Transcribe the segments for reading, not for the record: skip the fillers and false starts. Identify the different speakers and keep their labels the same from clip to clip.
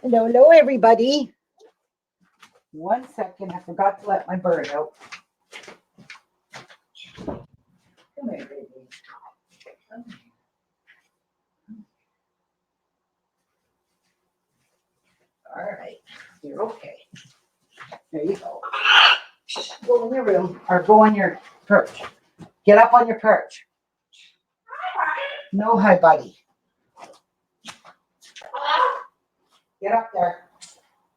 Speaker 1: Hello, hello, everybody. 1 second, I forgot to let my bird out. Come here, baby. Come here. All right, you're okay. There you go. Go in your room or go on your perch. Get up on your perch. No, hi, buddy. Get up there.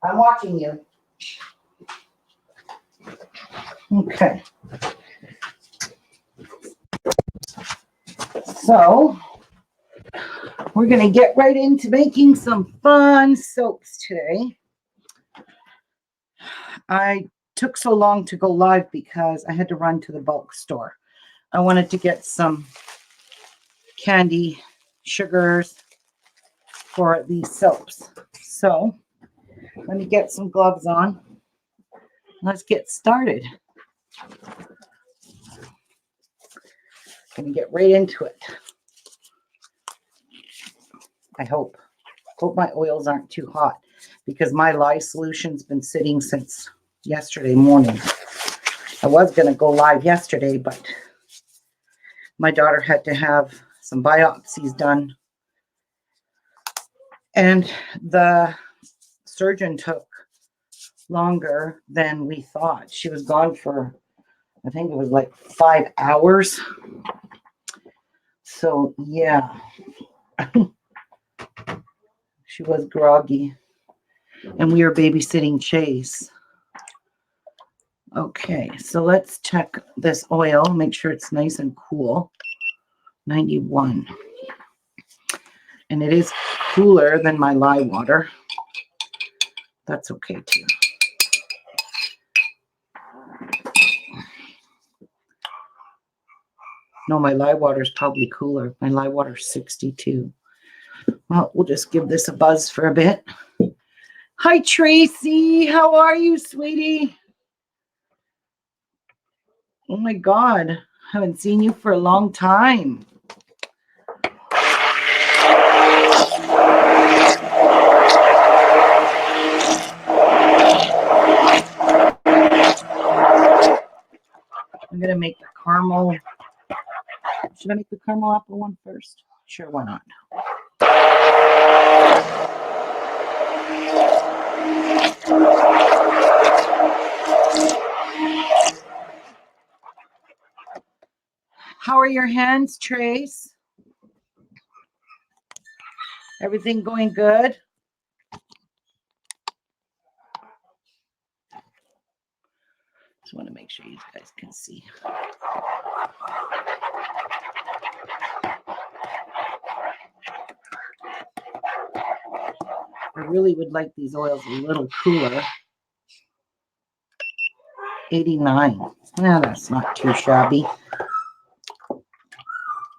Speaker 1: I'm watching you. Okay. So, we're going to get right into making some fun soaps today. I took so long to go live because I had to run to the bulk store. I wanted to get some candy sugars for these soaps. So, let me get some gloves on. Let's get started. Gonna get right into it. I hope my oils aren't too hot because my lye solution's been sitting since yesterday morning. I was gonna go live yesterday, but my daughter had to have some biopsies done, and the surgeon took longer than we thought. She was gone for, I think it was like 5 hours. So yeah, she was groggy, and we were babysitting Chase. Okay, so let's check this oil, make sure it's nice and cool. 91. And it is cooler than my lye water. That's okay too. No, my lye water is probably cooler. My lye water is 62. Well, we'll just give this a buzz for a bit. Hi, Tracy. How are you, sweetie? Oh my God. Haven't seen you for a long time. I'm going to make the caramel. Should I make the caramel apple one first? Sure, why not? How are your hands, Trace? Everything going good? Just want to make sure you guys can see. I really would like these oils a little cooler. 89. Nah, that's not too shabby.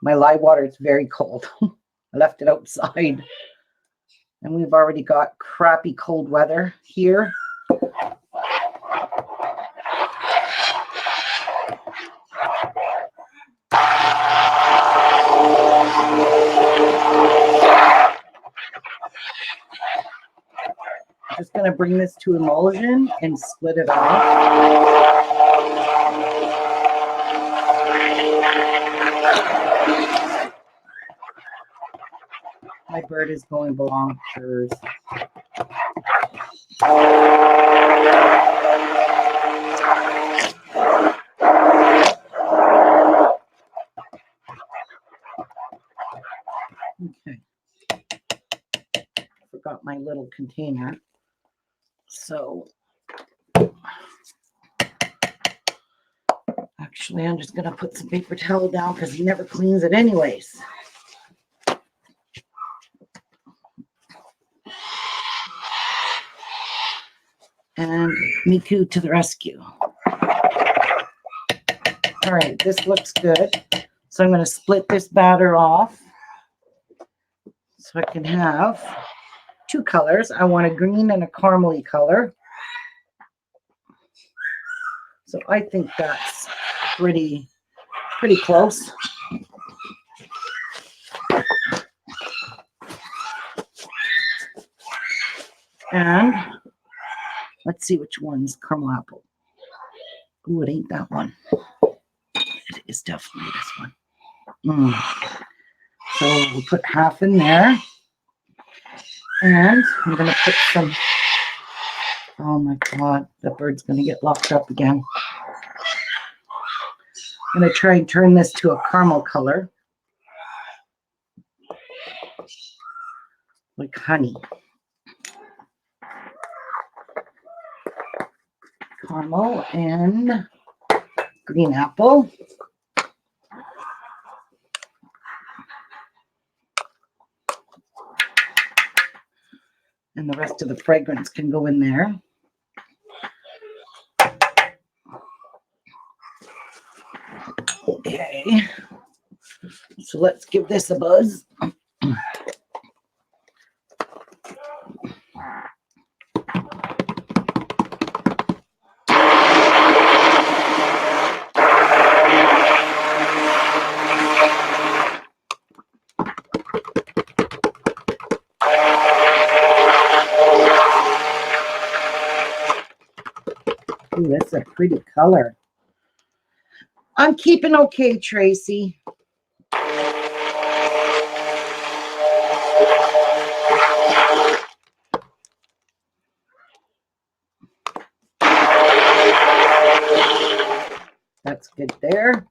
Speaker 1: My lye water is very cold. I left it outside. And we've already got crappy cold weather here. Just going to bring this to emulsion and split it off. My bird is going bonkers. Okay. Forgot my little container. So actually, I'm just going to put some paper towel down because he never cleans it anyways. And Miku to the rescue. All right, this looks good. So I'm going to split this batter off so I can have two colors. I want a green and a caramely color. So I think that's pretty close. And let's see which one's caramel apple. Ooh, it ain't that one. It is definitely this one. So we'll put half in there. And I'm going to put some, oh my God, the bird's going to get locked up again. I'm going to try and turn this to a caramel color. Like honey. Caramel and green apple. And the rest of the fragrance can go in there. Okay. So let's give this a buzz. Ooh, that's a pretty color. I'm keeping okay, Tracy. That's good there.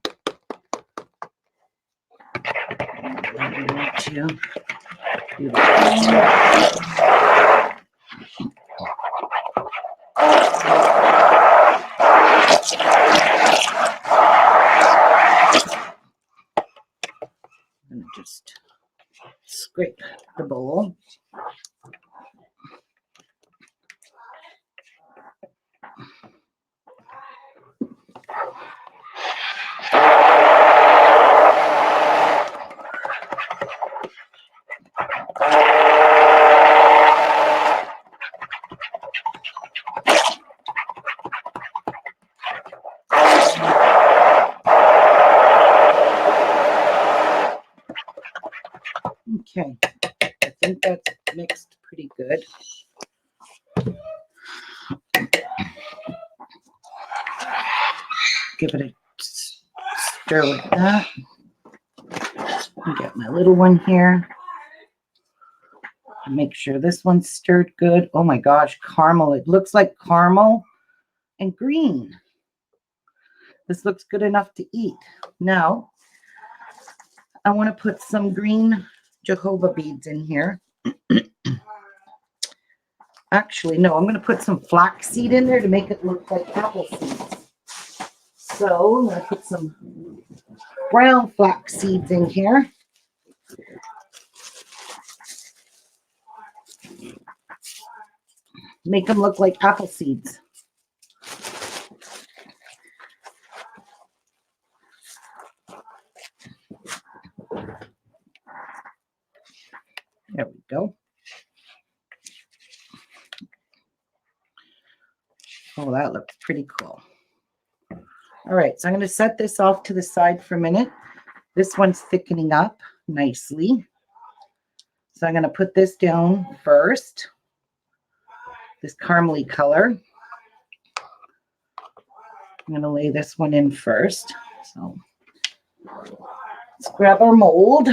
Speaker 1: I want to do that. I'm going to just scrape the bowl. Okay, I think that's mixed pretty good. Give it a stir like that. I get my little one here. Make sure this one's stirred good. Oh my gosh, caramel. It looks like caramel and green. This looks good enough to eat. Now, I want to put some green jojoba beads in here. Actually, no, I'm going to put some flaxseed in there to make it look like apple seeds. So I'm going to put some brown flax seeds in here. Make them look like apple seeds. There we go. Oh, that looks pretty cool. All right, so I'm going to set this off to the side for a minute. This one's thickening up nicely. So I'm going to put this down first. This caramely color. I'm going to lay this one in first. So let's grab our mold.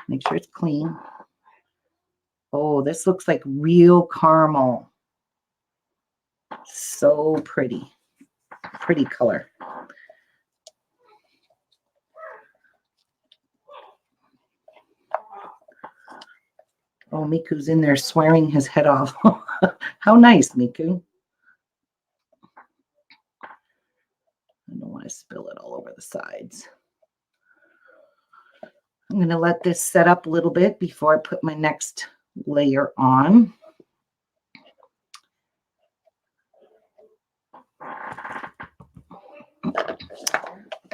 Speaker 1: Make sure it's clean. Oh, this looks like real caramel. So pretty. Pretty color. Oh, Miku's in there swearing his head off. How nice, Miku. I don't want to spill it all over the sides. I'm going to let this set up a little bit before I put my next layer on.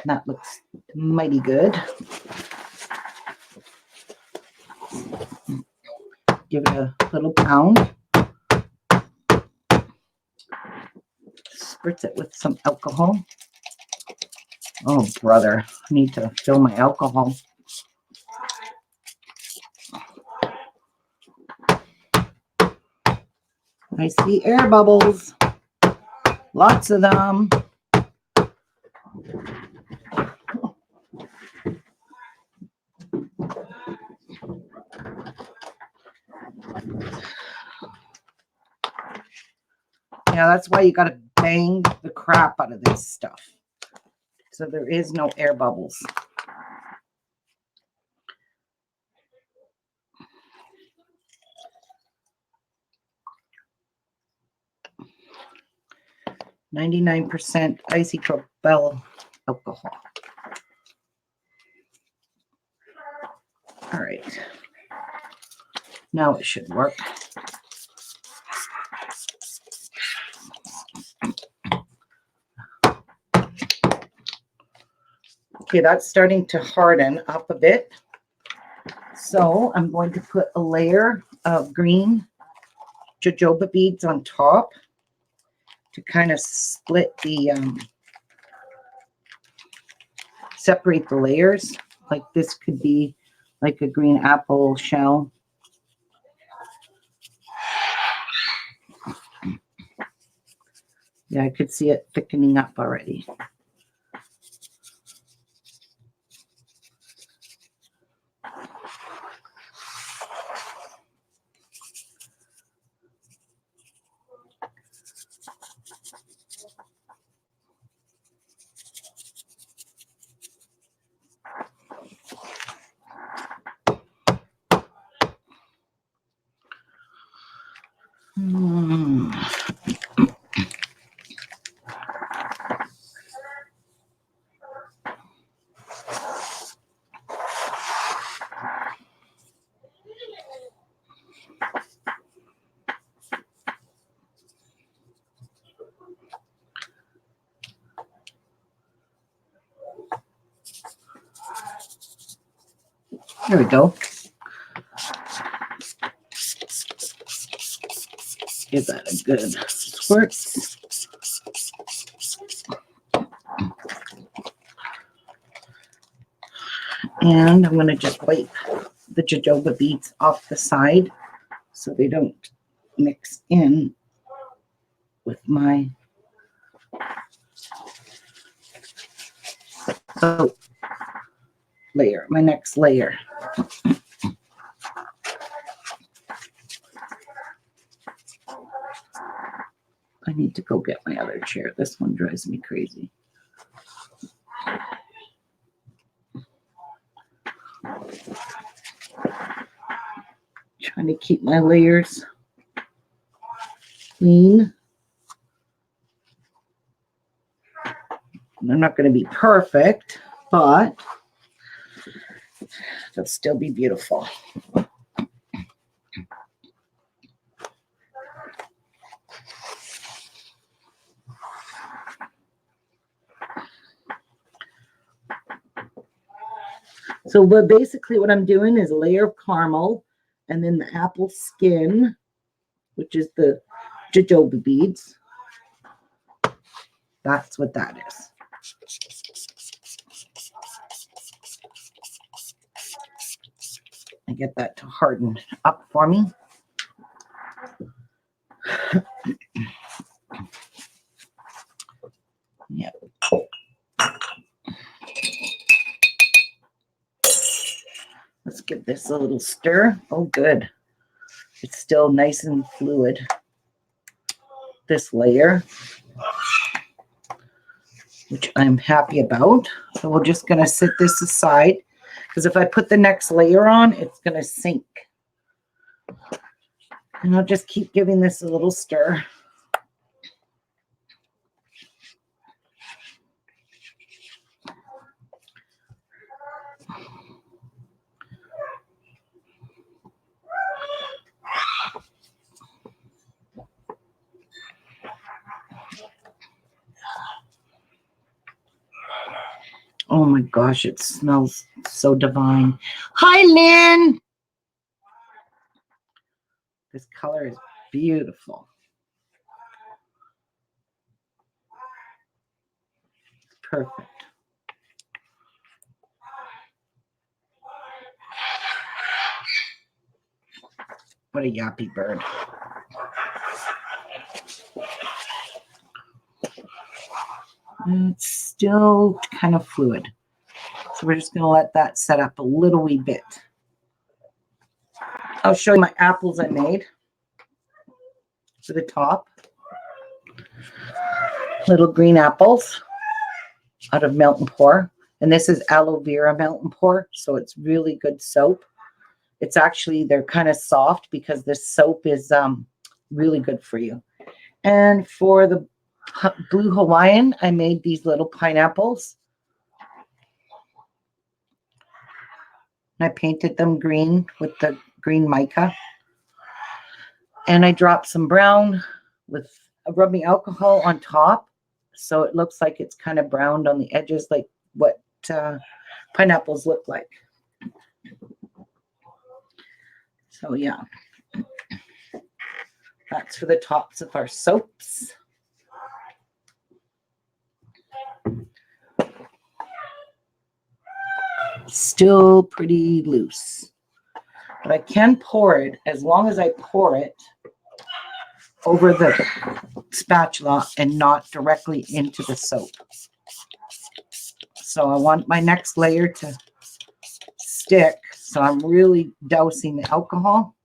Speaker 1: That looks mighty good. Give it a little pound. Spritz it with some alcohol. Oh, brother, I need to fill my alcohol. I see air bubbles. Lots of them. Yeah, that's why you got to bang the crap out of this stuff. So there is no air bubbles. %99 isopropyl alcohol. All right. Now it should work. Okay, that's starting to harden up a bit. So I'm going to put a layer of green jojoba beads on top to kind of split the, separate the layers. Like this could be like a green apple shell. Yeah, I could see it thickening up already. There we go. Give that a good squirt. And I'm going to just wipe the jojoba beads off the side so they don't mix in with my soap layer, my next layer. I need to go get my other chair. This one drives me crazy. Trying to keep my layers clean. They're not going to be perfect, but they'll still be beautiful. So but basically what I'm doing is a layer of caramel and then the apple skin, which is the jojoba beads. That's what that is. I get that to harden up for me. Yep. Let's give this a little stir. Oh, good. It's still nice and fluid, this layer, which I'm happy about. So we're just going to sit this aside because if I put the next layer on, it's going to sink. And I'll just keep giving this a little stir. Oh my gosh, it smells so divine. Hi, Lynn. This color is beautiful. Perfect. What a yappy bird. It's still kind of fluid. So we're just going to let that set up a little wee bit. I'll show you my apples I made for the top. Little green apples out of melt and pour. And this is aloe vera melt and pour. So it's really good soap. It's actually, they're kind of soft because this soap is really good for you. And for the blue Hawaiian, I made these little pineapples. I painted them green with the green mica. And I dropped some brown with a rubbing alcohol on top. So it looks like it's kind of browned on the edges, like what pineapples look like. So yeah, that's for the tops of our soaps. Still pretty loose, but I can pour it as long as I pour it over the spatula and not directly into the soap. So I want my next layer to stick, so I'm really dousing the alcohol,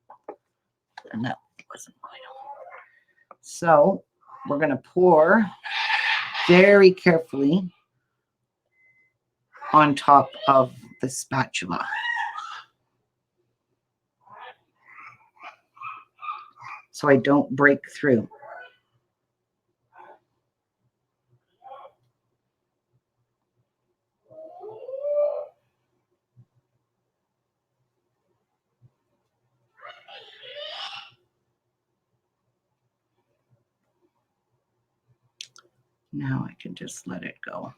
Speaker 1: and that wasn't quite on. So we're going to pour very carefully on top of the spatula. So I don't break through. Now I can just let it go.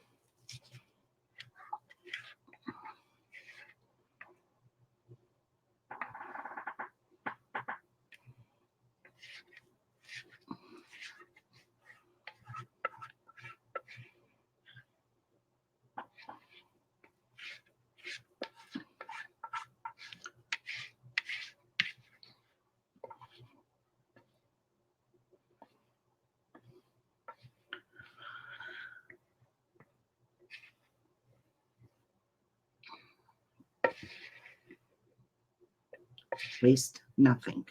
Speaker 1: Waste nothing.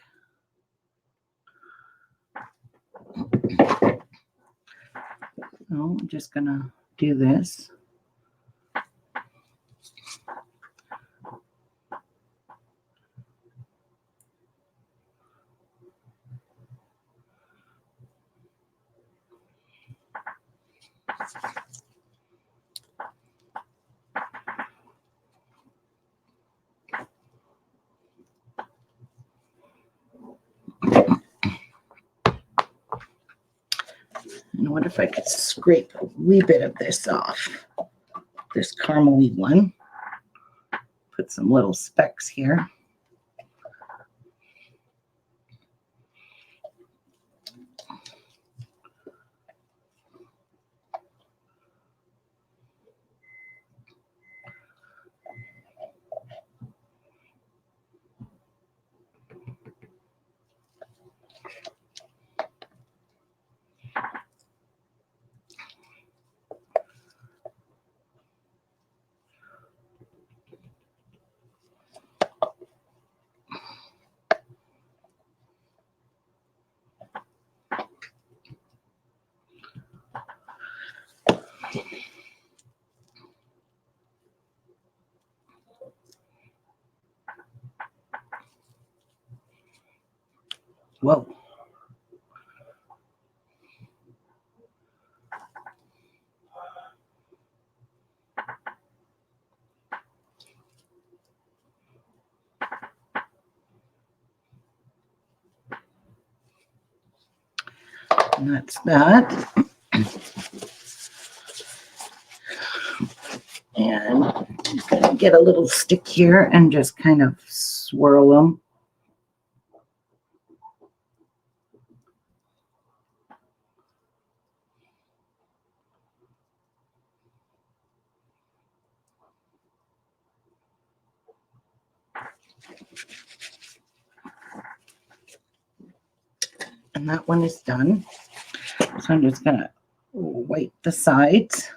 Speaker 1: So I'm just gonna do this. And what if I could scrape a wee bit of this off? This caramel-y one. Put some little specks here. Whoa. And that's that. And I'm gonna get a little stick here and just kind of swirl them. And that one is done. So I'm just gonna wipe the sides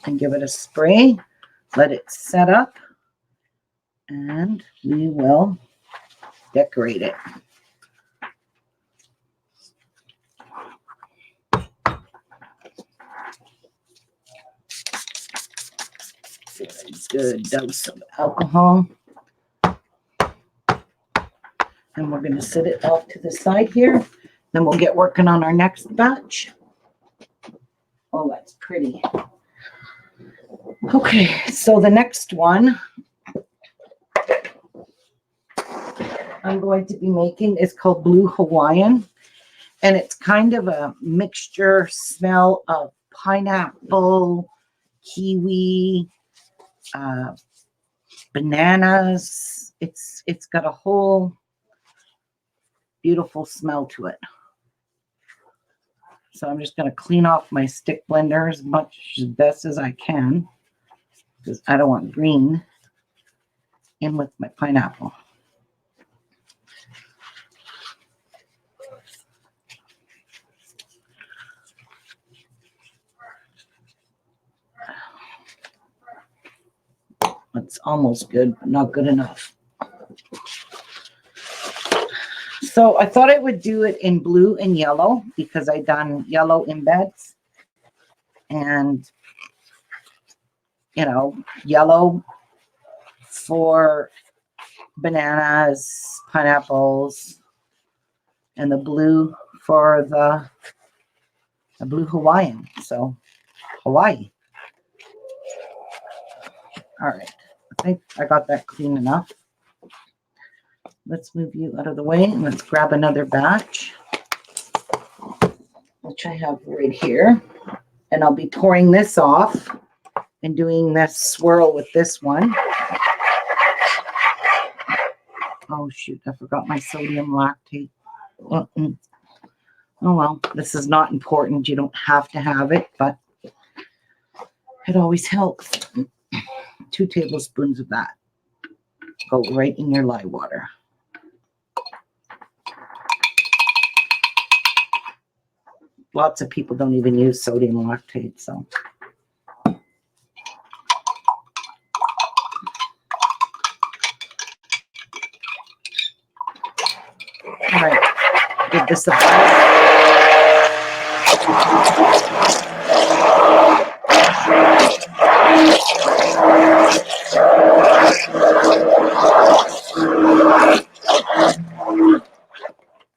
Speaker 1: and give it a spray. Let it set up, and we will decorate it. Good dose of alcohol. And we're going to set it off to the side here. Then we'll get working on our next batch. Oh, that's pretty. Okay, so the next one I'm going to be making is called Blue Hawaiian. And it's kind of a mixture smell of pineapple, kiwi, bananas. It's got a whole beautiful smell to it. So I'm just going to clean off my stick blender as best as I can, because I don't want green in with my pineapple. It's almost good, but not good enough. So I thought I would do it in blue and yellow because I done yellow embeds. And, you know, yellow for bananas, pineapples, and the blue for the Blue Hawaiian. So Hawaii. All right. I think I got that clean enough. Let's move you out of the way and let's grab another batch, which I have right here. And I'll be pouring this off and doing this swirl with this one. Oh, shoot. I forgot my sodium lactate. Oh, well, this is not important. You don't have to have it, but it always helps. 2 tablespoons of that go right in your lye water. Lots of people don't even use sodium lactate, so. All right, give this a bite.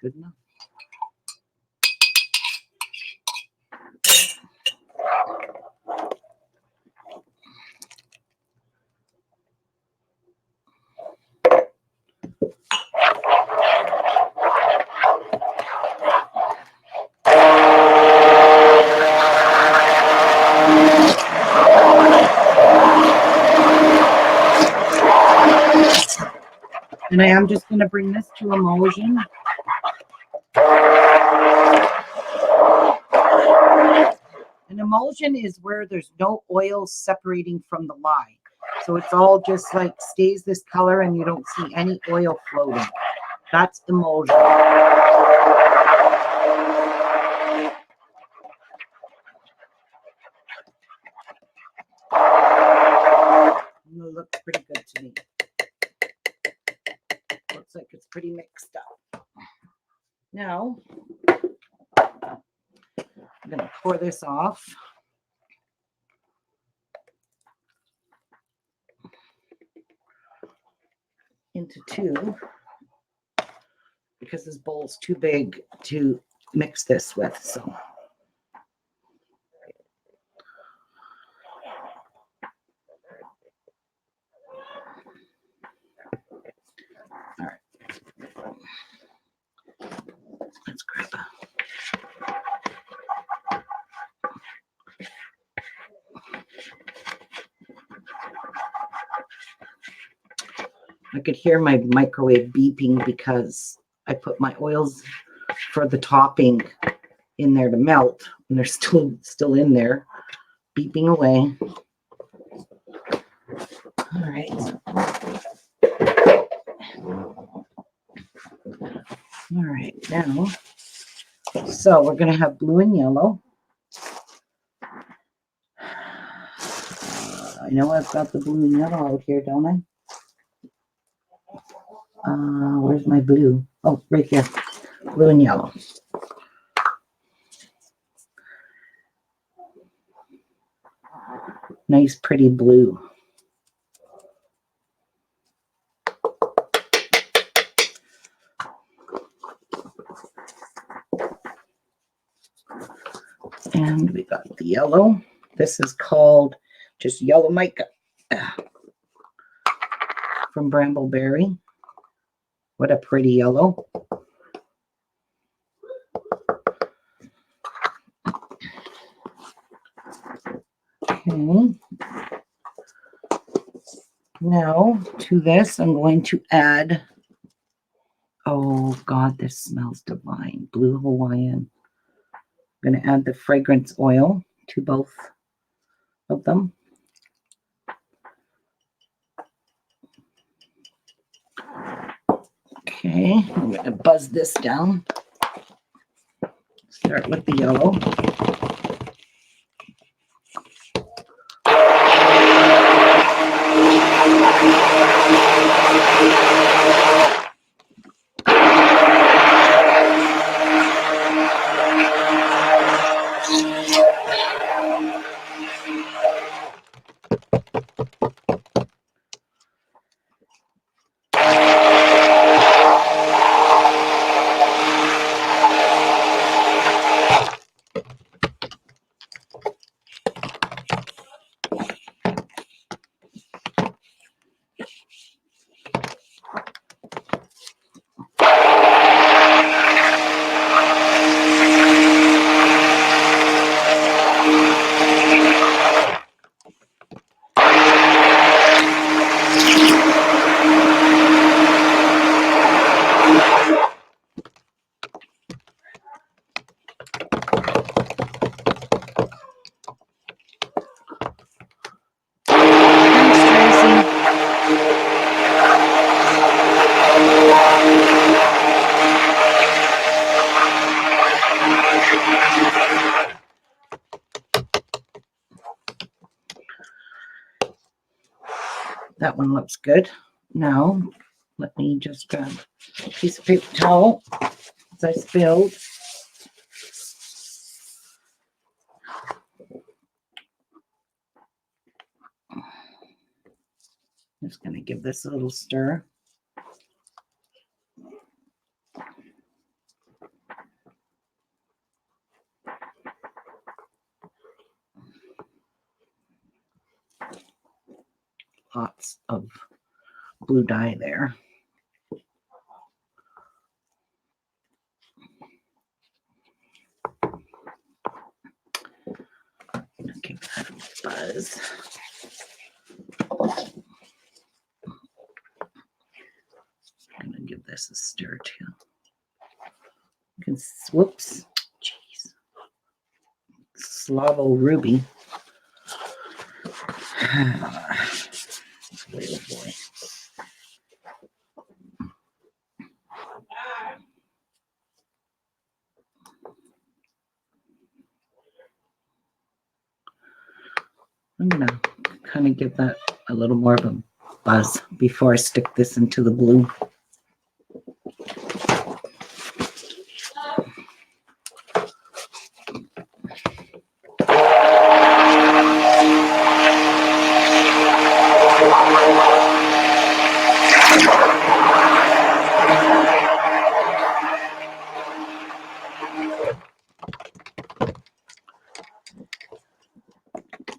Speaker 1: Good enough. And I am just going to bring this to emulsion. An emulsion is where there's no oil separating from the lye. So it's all just like stays this color and you don't see any oil floating. That's emulsion. It looks pretty good to me. Looks like it's pretty mixed up. Now, I'm going to pour this off. Into 2 because this bowl's too big to mix this with. So all right, let's grab a I could hear my microwave beeping because I put my oils for the topping in there to melt, and they're still in there, beeping away. All right. All right, now So we're going to have blue and yellow. I know I've got the blue and yellow out here, don't I? Where's my blue? Oh, right here. Blue and yellow. Nice, pretty blue. And we got the yellow. This is called just yellow mica from Brambleberry. What a pretty yellow. Okay. Now to this, I'm going to add, oh God, this smells divine. Blue Hawaiian. I'm going to add the fragrance oil to both of them. Okay, I'm going to buzz this down. Start with the yellow. That one looks good. Now, let me just grab a piece of paper towel as I spilled. Just going to give this a little stir. Lots of blue dye there. Give that a buzz. I'm going to give this a stir too. Whoops. Jeez. Slavo Ruby. Little boy. I'm going to kind of give that a little more of a buzz before I stick this into the blue.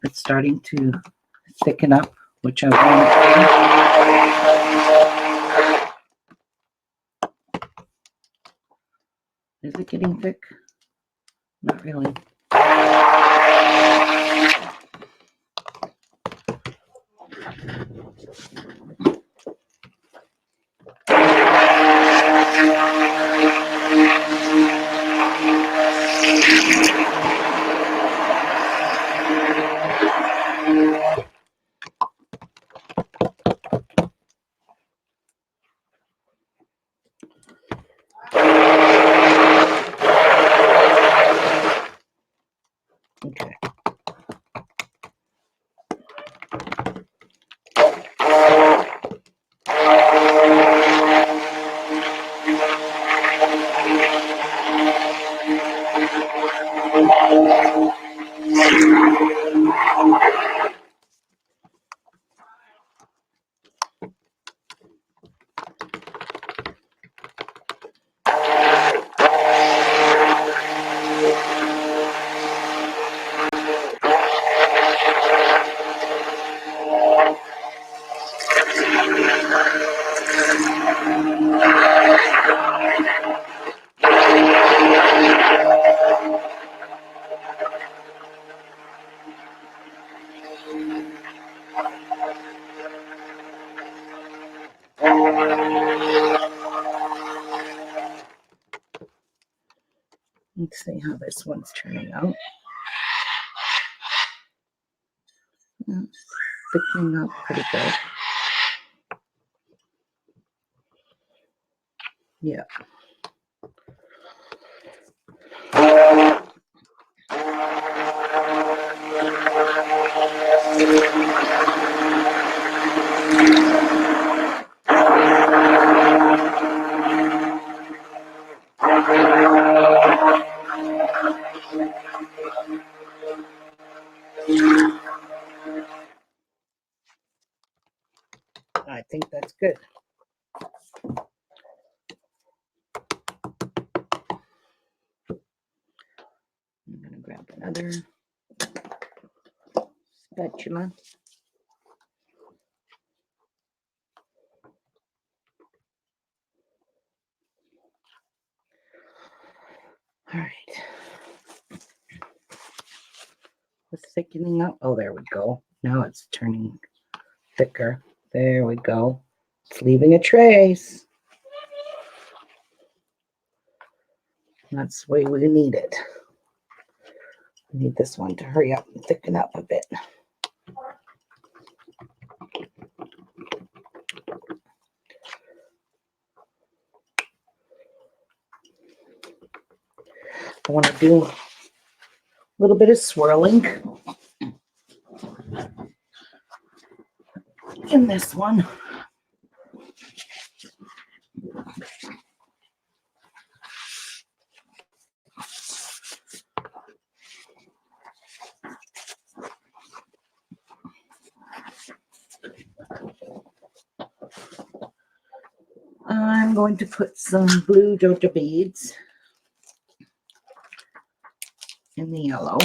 Speaker 1: It's starting to thicken up, which I want. Is it getting thick? Not really. Let's see how this one's turning out. It's thickening up pretty good. Yeah. I think that's good. I'm going to grab another spatula. All right. It's thickening up. Oh, there we go. Now it's turning thicker. There we go. It's leaving a trace. That's the way we need it. We need this one to hurry up and thicken up a bit. I want to do a little bit of swirling in this one. I'm going to put some blue jojoba beads in the yellow.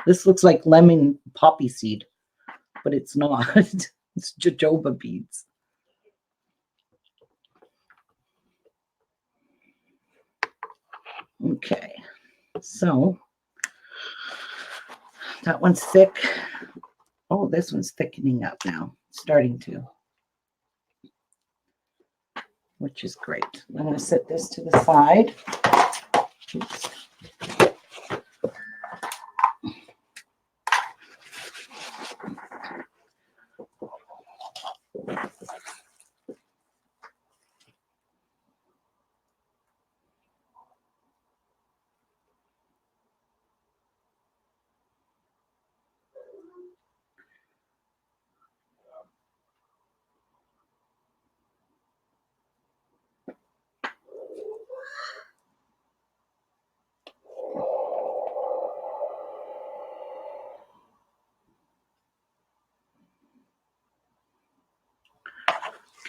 Speaker 1: This looks like lemon poppy seed, but it's not. It's jojoba beads. Okay, so that one's thick. Oh, this one's thickening up now, starting to, which is great. I'm going to set this to the side. Oops.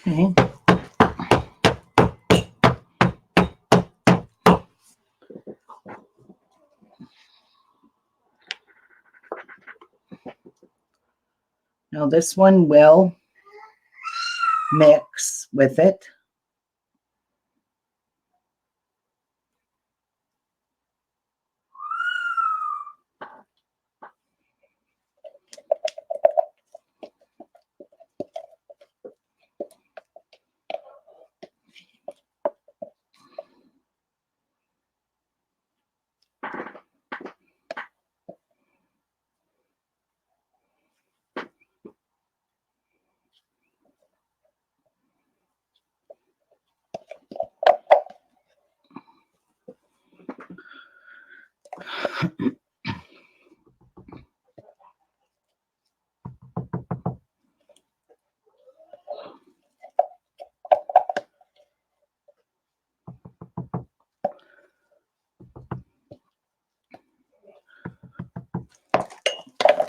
Speaker 1: Okay. Now this one will mix with it.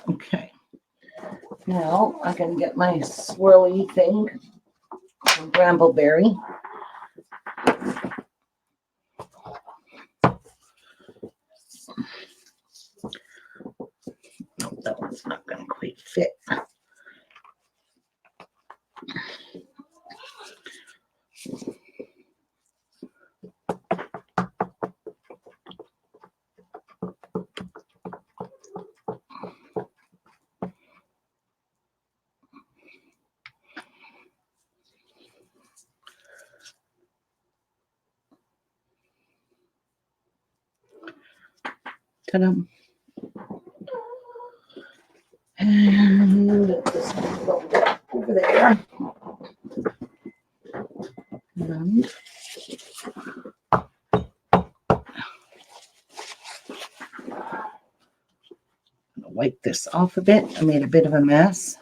Speaker 1: Okay. Now I'm going to get my swirly thing from Brambleberry. No, that one's not going to quite fit. Ta-da. And this one go over there. And wipe this off a bit. I made a bit of a mess.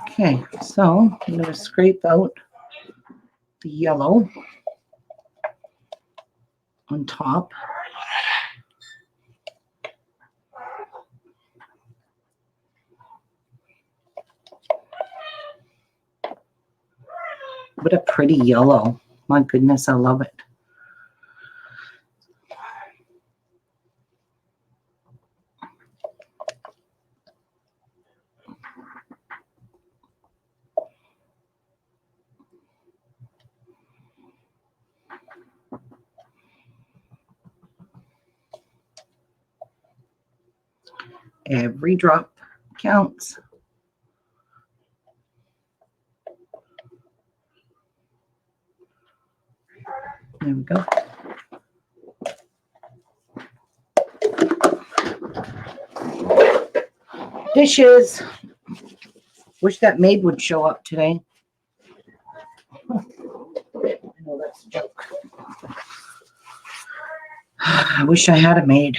Speaker 1: Okay, so I'm going to scrape out the yellow on top. What a pretty yellow. My goodness, I love it. Every drop counts. There we go. Dishes. Wish that maid would show up today. I know that's a joke. I wish I had a maid.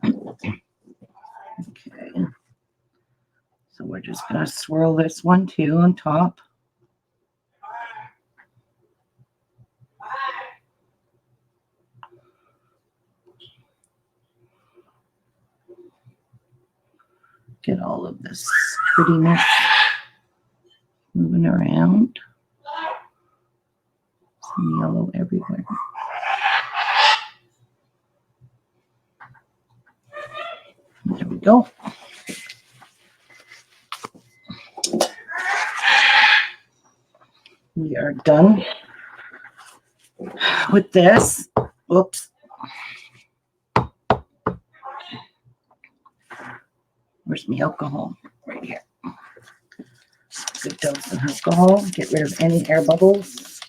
Speaker 1: Okay. So we're just going to swirl this one too on top. Get all of this prettiness moving around. Some yellow everywhere. There we go. We are done with this. Oops. Where's my alcohol? Right here. Good dose of alcohol. Get rid of any air bubbles.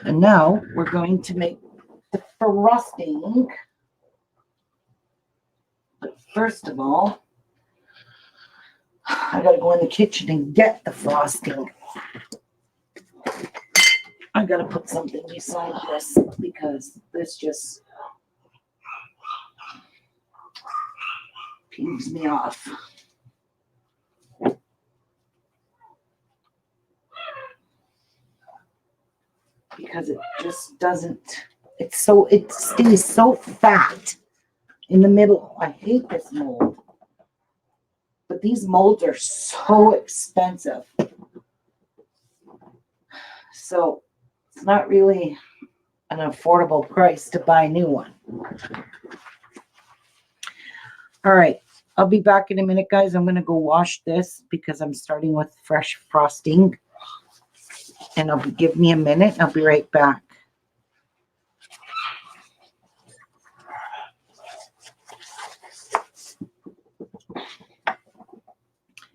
Speaker 1: And now we're going to make the frosting. But first of all, I gotta go in the kitchen and get the frosting. I gotta put something beside this because this just peeves me off. Because it just doesn't, it stays so fat in the middle. I hate this mold. But these molds are so expensive. So it's not really an affordable price to buy a new one. All right. I'll be back in a minute, guys. I'm going to go wash this because I'm starting with fresh frosting. And give me a minute. I'll be right back.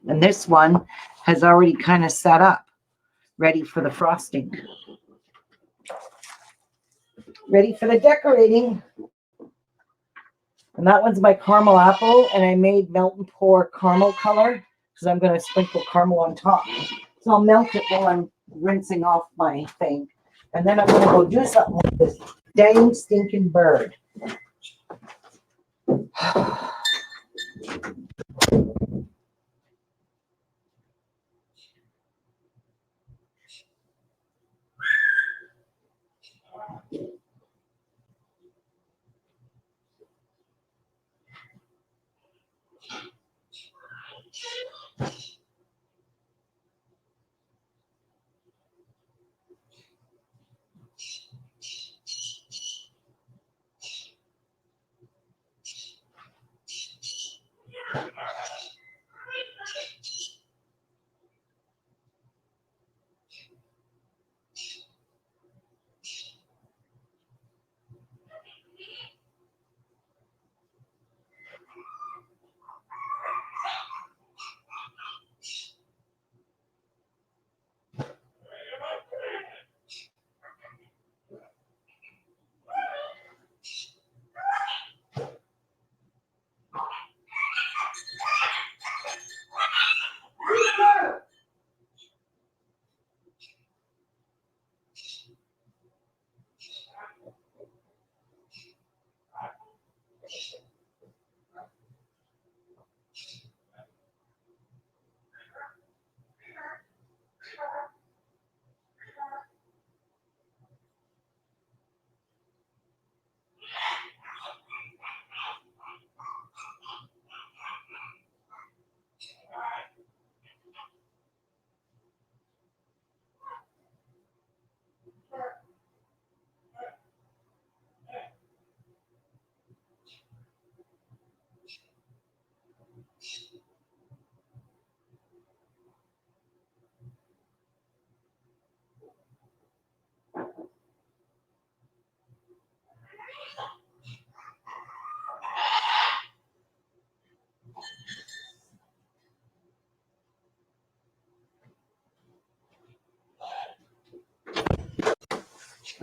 Speaker 1: And this one has already kind of set up, ready for the frosting. Ready for the decorating. And that one's my caramel apple, and I made melt and pour caramel color because I'm going to sprinkle caramel on top. So I'll melt it while I'm rinsing off my thing. And then I'm going to go do something with this dang stinking bird.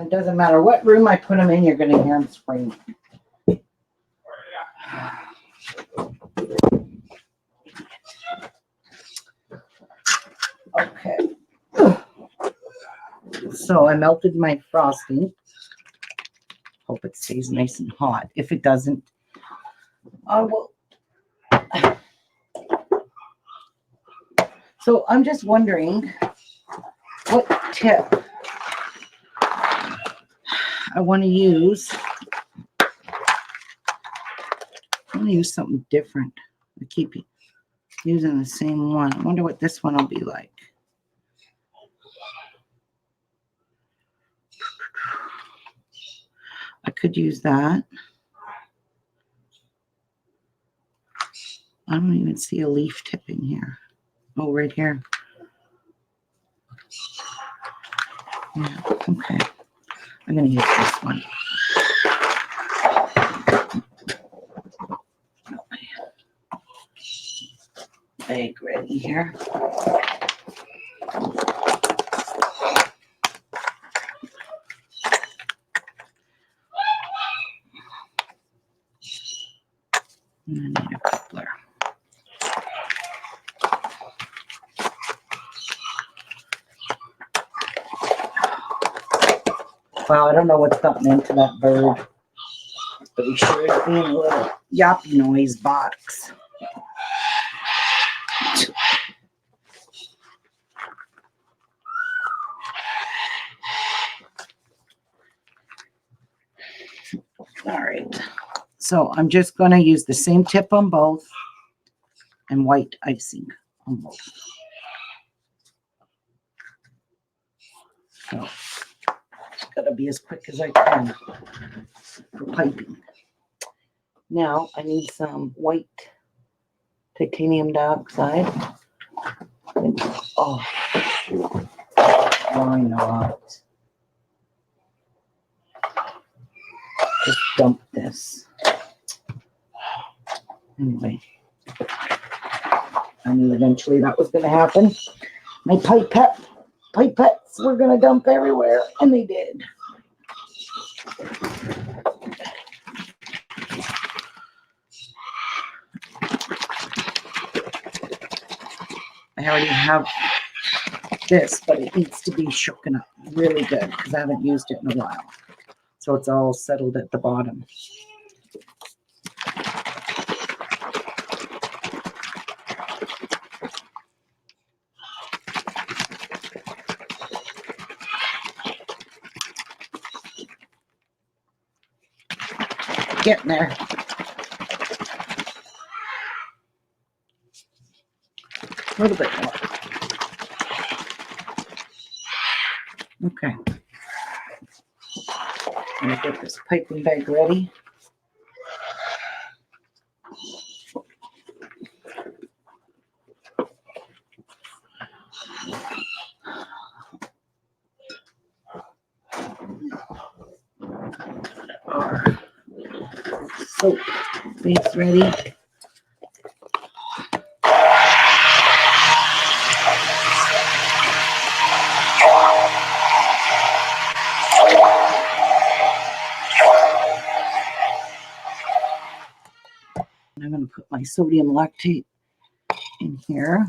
Speaker 1: It doesn't matter what room I put them in, you're going to hear them scream. Okay. So I melted my frosting. Hope it stays nice and hot. If it doesn't, I will. So I'm just wondering what tip I want to use. I want to use something different. I keep using the same one. I wonder what this one will be like. I could use that. I don't even see a leaf tip in here. Oh, right here. Yeah, okay. I'm going to use this one. Bag ready here. And I need a coupler. Wow, I don't know what's gotten into that bird, but he sure is being a little yappy noise box. All right, so I'm just going to use the same tip on both and white icing on both. So it's got to be as quick as I can for piping. Now I need some white titanium dioxide. Oh, why not? Just dump this. Anyway, I knew eventually that was going to happen. My pipettes were going to dump everywhere, and they did. I already have this, but it needs to be shooken up really good because I haven't used it in a while. So it's all settled at the bottom. Getting there. A little bit more. Okay. I'm going to get this piping bag ready. Our soap base ready. I'm going to put my sodium lactate in here.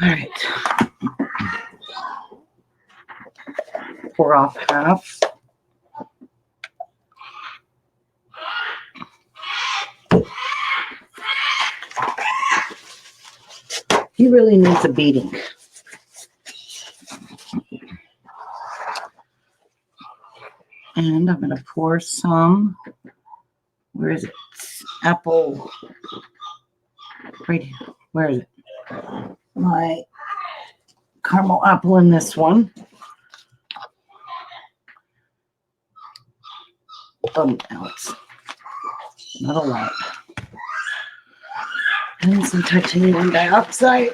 Speaker 1: All right. Pour off half. He really needs a beating. And I'm going to pour some, where is it? Apple, right here. Where is it? My caramel apple in this one. Now it's not a lot. And some titanium dioxide.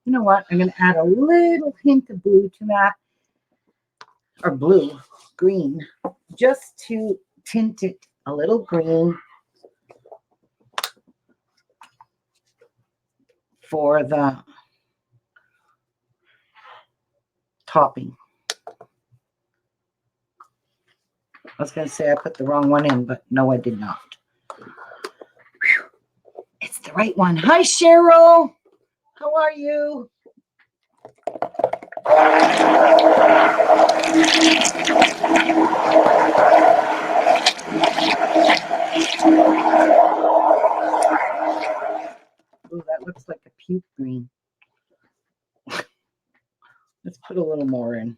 Speaker 1: You know what? I'm going to add a little hint of blue to that, or green, just to tint it a little green for the topping. I was going to say I put the wrong one in, but no, I did not. Whew. It's the right one. Hi, Cheryl. How are you? Oh, that looks like a puke green. Let's put a little more in.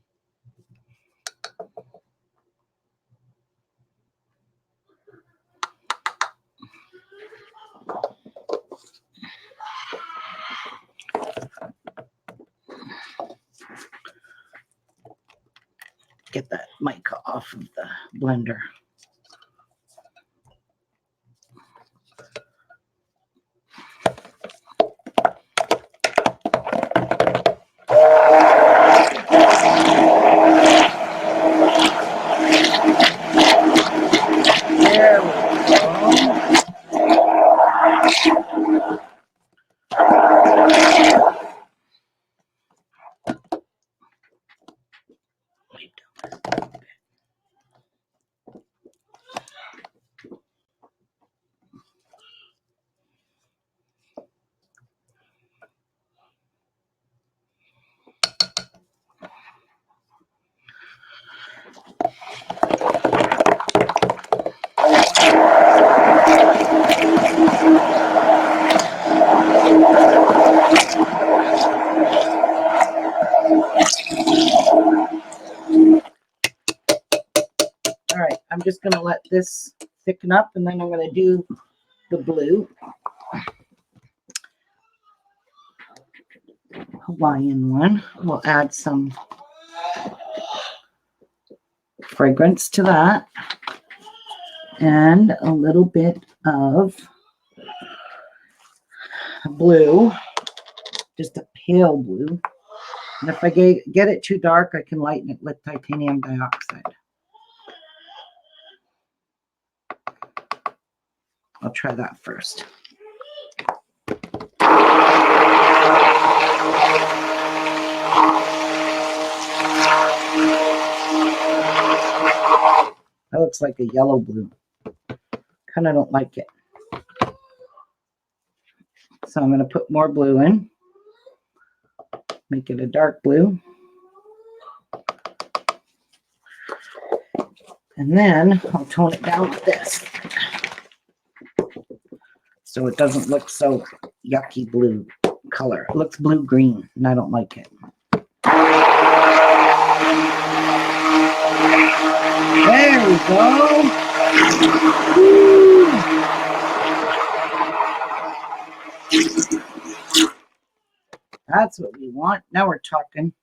Speaker 1: Get that mica off of the blender. I'm just going to let this thicken up, and then I'm going to do the blue. Hawaiian one. We'll add some fragrance to that. And a little bit of blue. Just a pale blue. And if I get it too dark, I can lighten it with titanium dioxide. I'll try that first. That looks like a yellow blue. Kind of don't like it. So I'm going to put more blue in. Make it a dark blue. And then I'll tone it down with this, so it doesn't look so yucky blue color. It looks blue-green, and I don't like it. There we go. Woo. That's what we want. Now we're talking.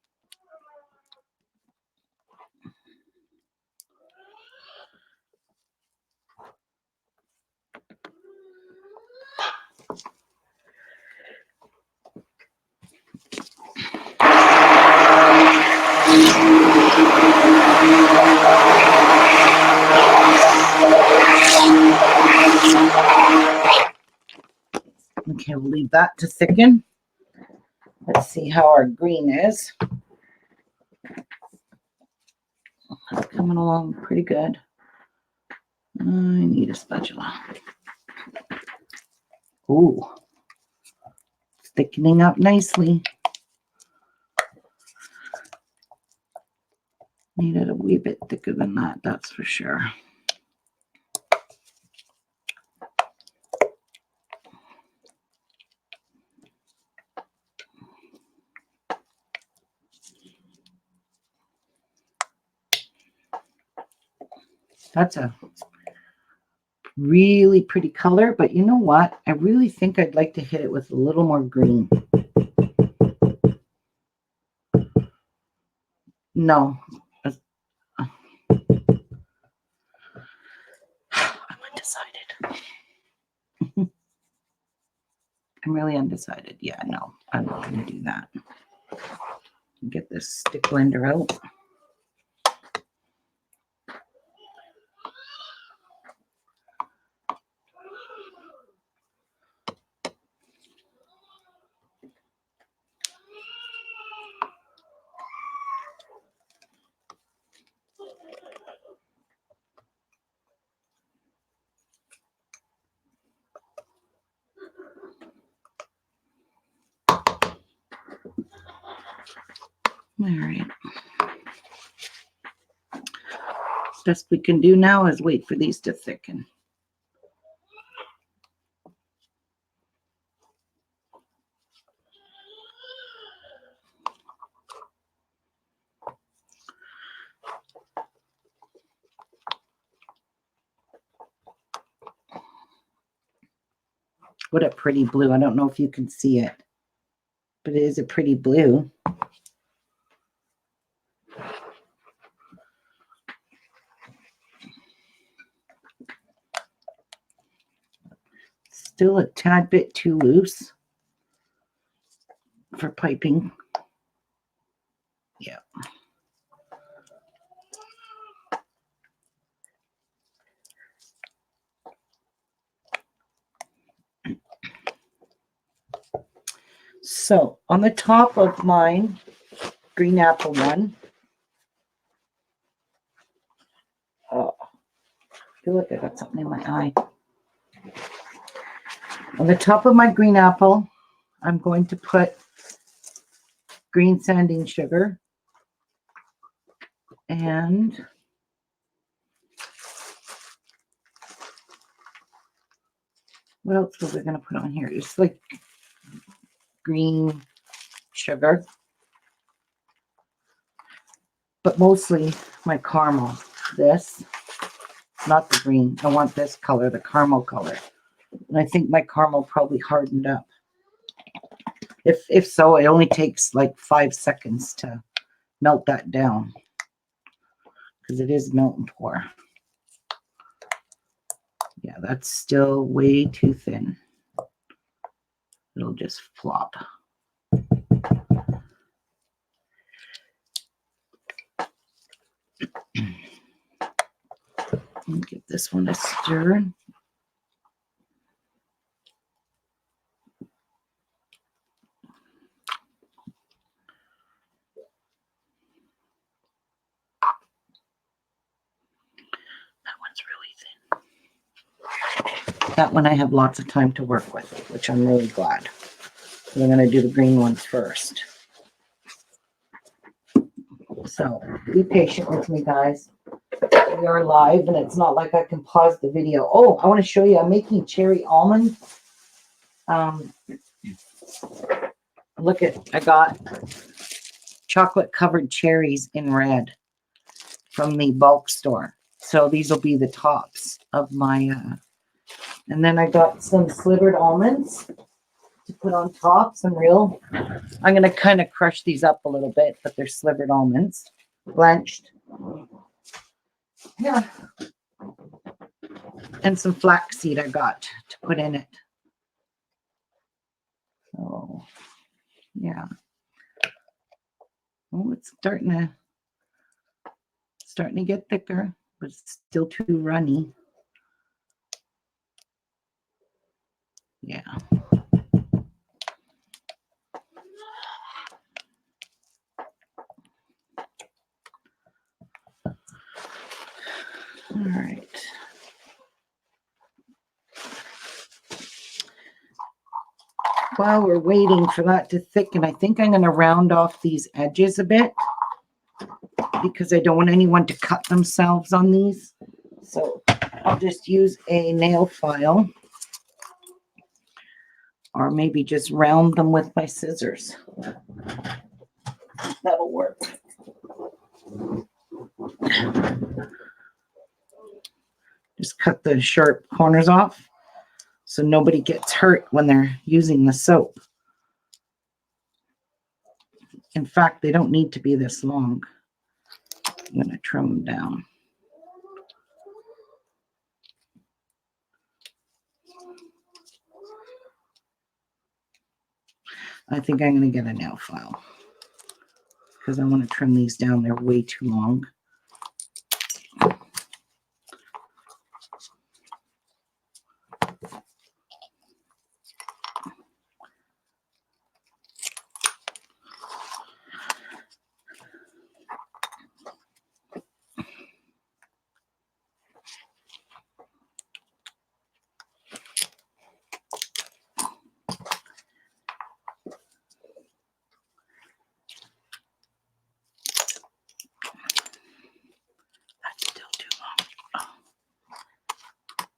Speaker 1: Okay, we'll leave that to thicken. Let's see how our green is. It's coming along pretty good. I need a spatula. Ooh, it's thickening up nicely. Need it a wee bit thicker than that, that's for sure. That's a really pretty color, but you know what? I really think I'd like to hit it with a little more green. No. I'm undecided. I'm really undecided. Yeah, no, I'm not going to do that. Get this stick blender out. All right. Best we can do now is wait for these to thicken. What a pretty blue. I don't know if you can see it, but it is a pretty blue. Still a tad bit too loose for piping. Yeah. So on the top of mine, green apple one. Oh, I feel like I got something in my eye. On the top of my green apple, I'm going to put green sanding sugar and what else was I going to put on here? It's like green sugar, but mostly my caramel. This Not the green. I want this color, the caramel color. And I think my caramel probably hardened up. If so, it only takes like 5 seconds to melt that down. Because it is melt and pour. Yeah, that's still way too thin. It'll just flop. Give this one a stir. That one's really thin. That one I have lots of time to work with, which I'm really glad. So I'm going to do the green one first. So be patient with me, guys. We are live, and it's not like I can pause the video. Oh, I want to show you. I'm making cherry almond. Look at, I got chocolate covered cherries in red from the bulk store. So these will be the tops of my, and then I got some slivered almonds to put on top. Some real, I'm going to kind of crush these up a little bit, but they're slivered almonds, blanched. Yeah. And some flaxseed I got to put in it. So, yeah. Oh, it's starting to get thicker, but it's still too runny. Yeah. All right. While we're waiting for that to thicken, I think I'm going to round off these edges a bit because I don't want anyone to cut themselves on these. So I'll just use a nail file or maybe just round them with my scissors. That'll work. Just cut the sharp corners off so nobody gets hurt when they're using the soap. In fact, they don't need to be this long. I'm going to trim them down. I think I'm going to get a nail file because I want to trim these down. They're way too long.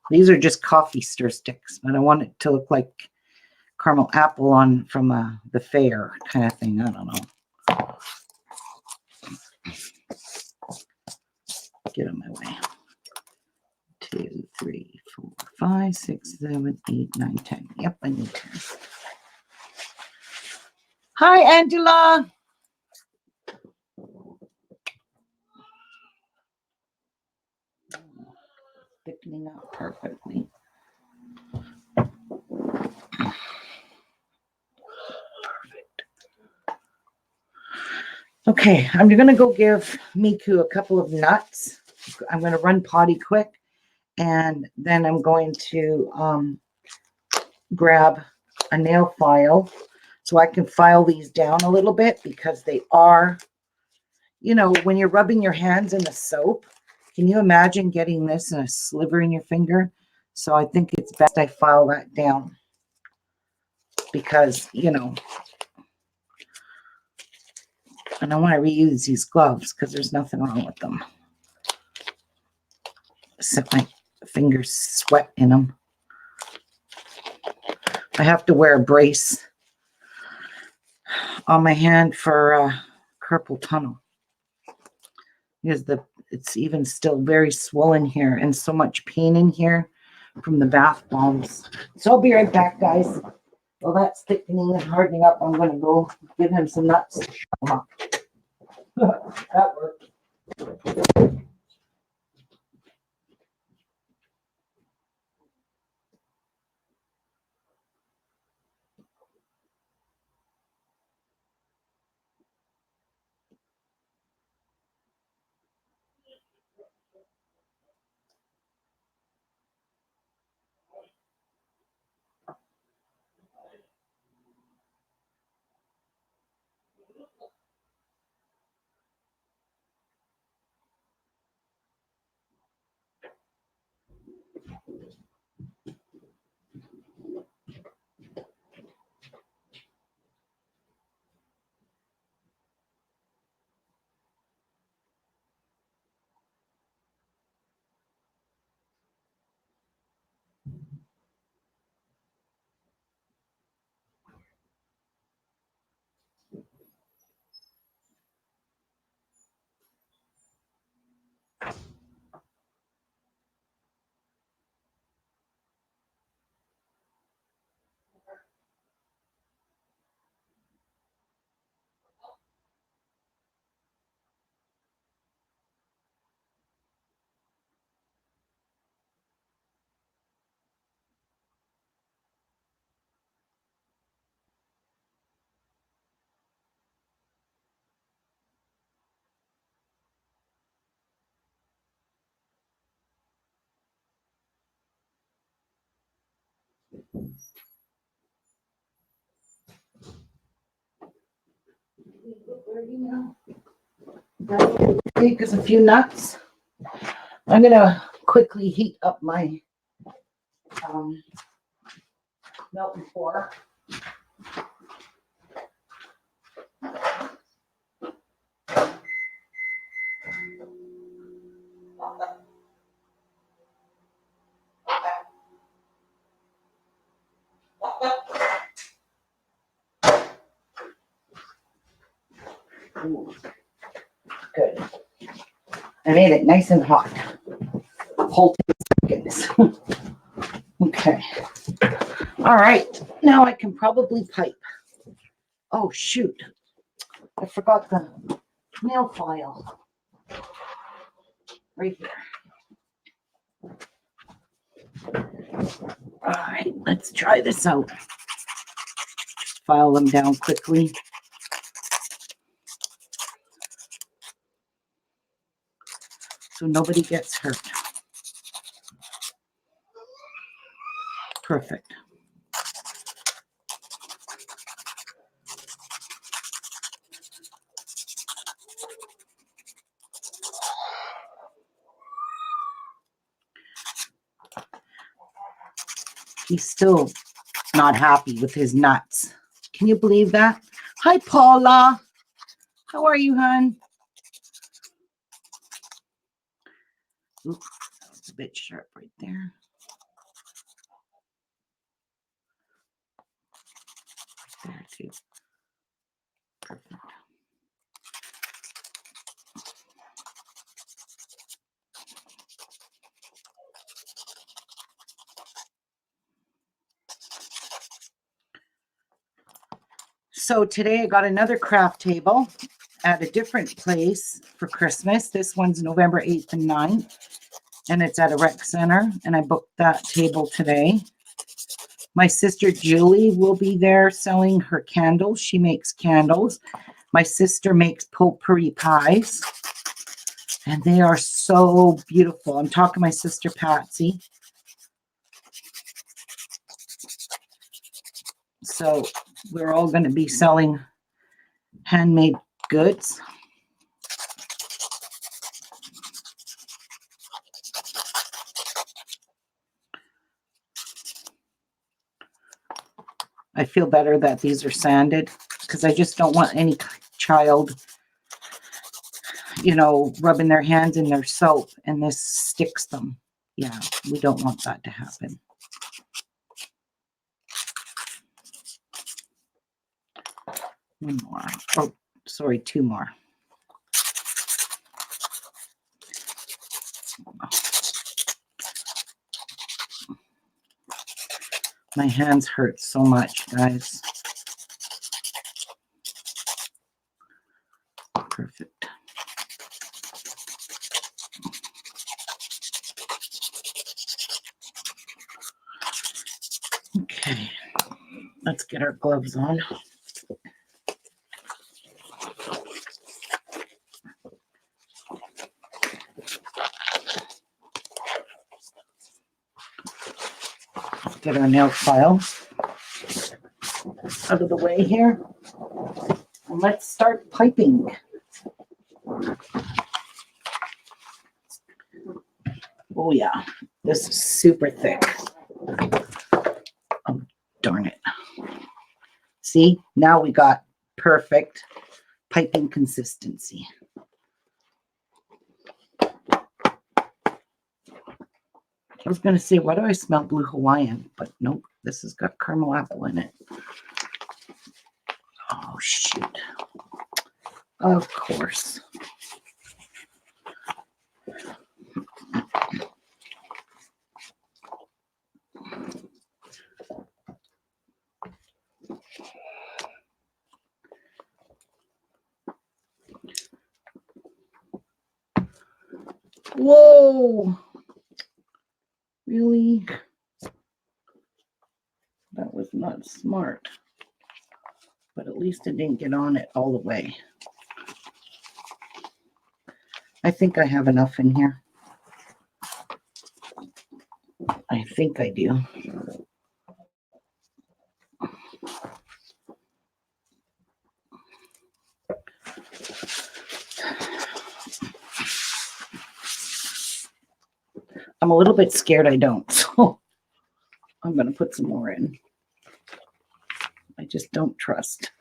Speaker 1: These are just coffee stir sticks, but I want it to look like caramel apple on from the fair kind of thing. I don't know. Get on my way. 2, 3, 4, 5, 6, 7, 8, 9, 10. Yep, I need 10. Hi, Angela. Thickening up perfectly. Perfect. Okay, I'm going to go give Miku a couple of nuts. I'm going to run potty quick, and then I'm going to grab a nail file so I can file these down a little bit because they are, you know, when you're rubbing your hands in the soap, can you imagine getting this in a sliver in your finger? So I think it's best I file that down because, you know, and I want to reuse these gloves because there's nothing wrong with them. Except my fingers sweat in them. I have to wear a brace on my hand for carpal tunnel because the it's even still very swollen here and so much pain in here from the bath bombs. So I'll be right back, guys. Well, that's thickening and hardening up. I'm going to go give him some nuts. That worked. Take us a few nuts. I'm going to quickly heat up my melting pour. Ooh, good. I made it nice and hot. Hold 10 seconds. Okay. All right. Now I can probably pipe. Oh, shoot. I forgot the nail file. Right here. All right. Let's try this out. Just file them down quickly. So nobody gets hurt. Perfect. He's still not happy with his nuts. Can you believe that? Hi, Paula. How are you, hon? Ooh, that was a bit sharp right there. Right there, too. Perfect. So today I got another craft table at a different place for Christmas. This one's November 8th and 9th, and it's at a rec center, and I booked that table today. My sister Julie will be there selling her candles. She makes candles. My sister makes potpourri pies, and they are so beautiful. I'm talking to my sister Patsy. So we're all going to be selling handmade goods. I feel better that these are sanded because I just don't want any child, rubbing their hands in their soap and this sticks them. Yeah, we don't want that to happen. One more. Oh, sorry, two more. My hands hurt so much, guys. Perfect. Okay, let's get our gloves on. Get our nail file out of the way here. And let's start piping. Oh yeah, this is super thick. Oh, darn it. See, now we got perfect piping consistency. I was going to say, why do I smell blue Hawaiian? But nope, this has got caramel apple in it. Oh, shoot. Of course. Whoa. Really? That was not smart. But at least it didn't get on it all the way. I think I have enough in here. I think I do. I'm a little bit scared I don't, so I'm going to put some more in. I just don't trust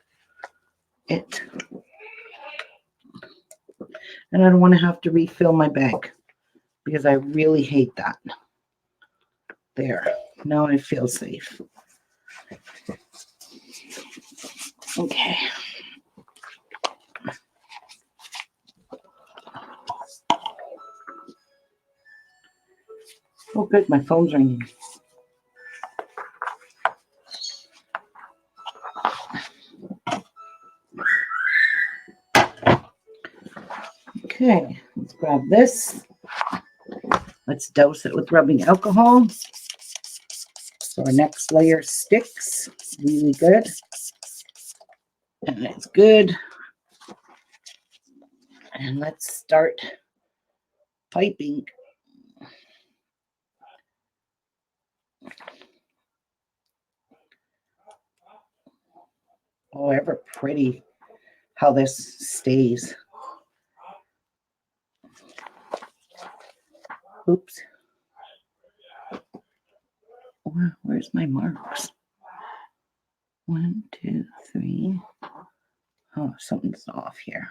Speaker 1: it. And I don't want to have to refill my bag because I really hate that. There. Now I feel safe. Okay. Oh, good. My phone's ringing. Okay. Let's grab this. Let's douse it with rubbing alcohol. So our next layer sticks really good. And it's good. And let's start piping. Oh, ever pretty how this stays. Oops. Where's my marks? 1, 2, 3. Oh, something's off here.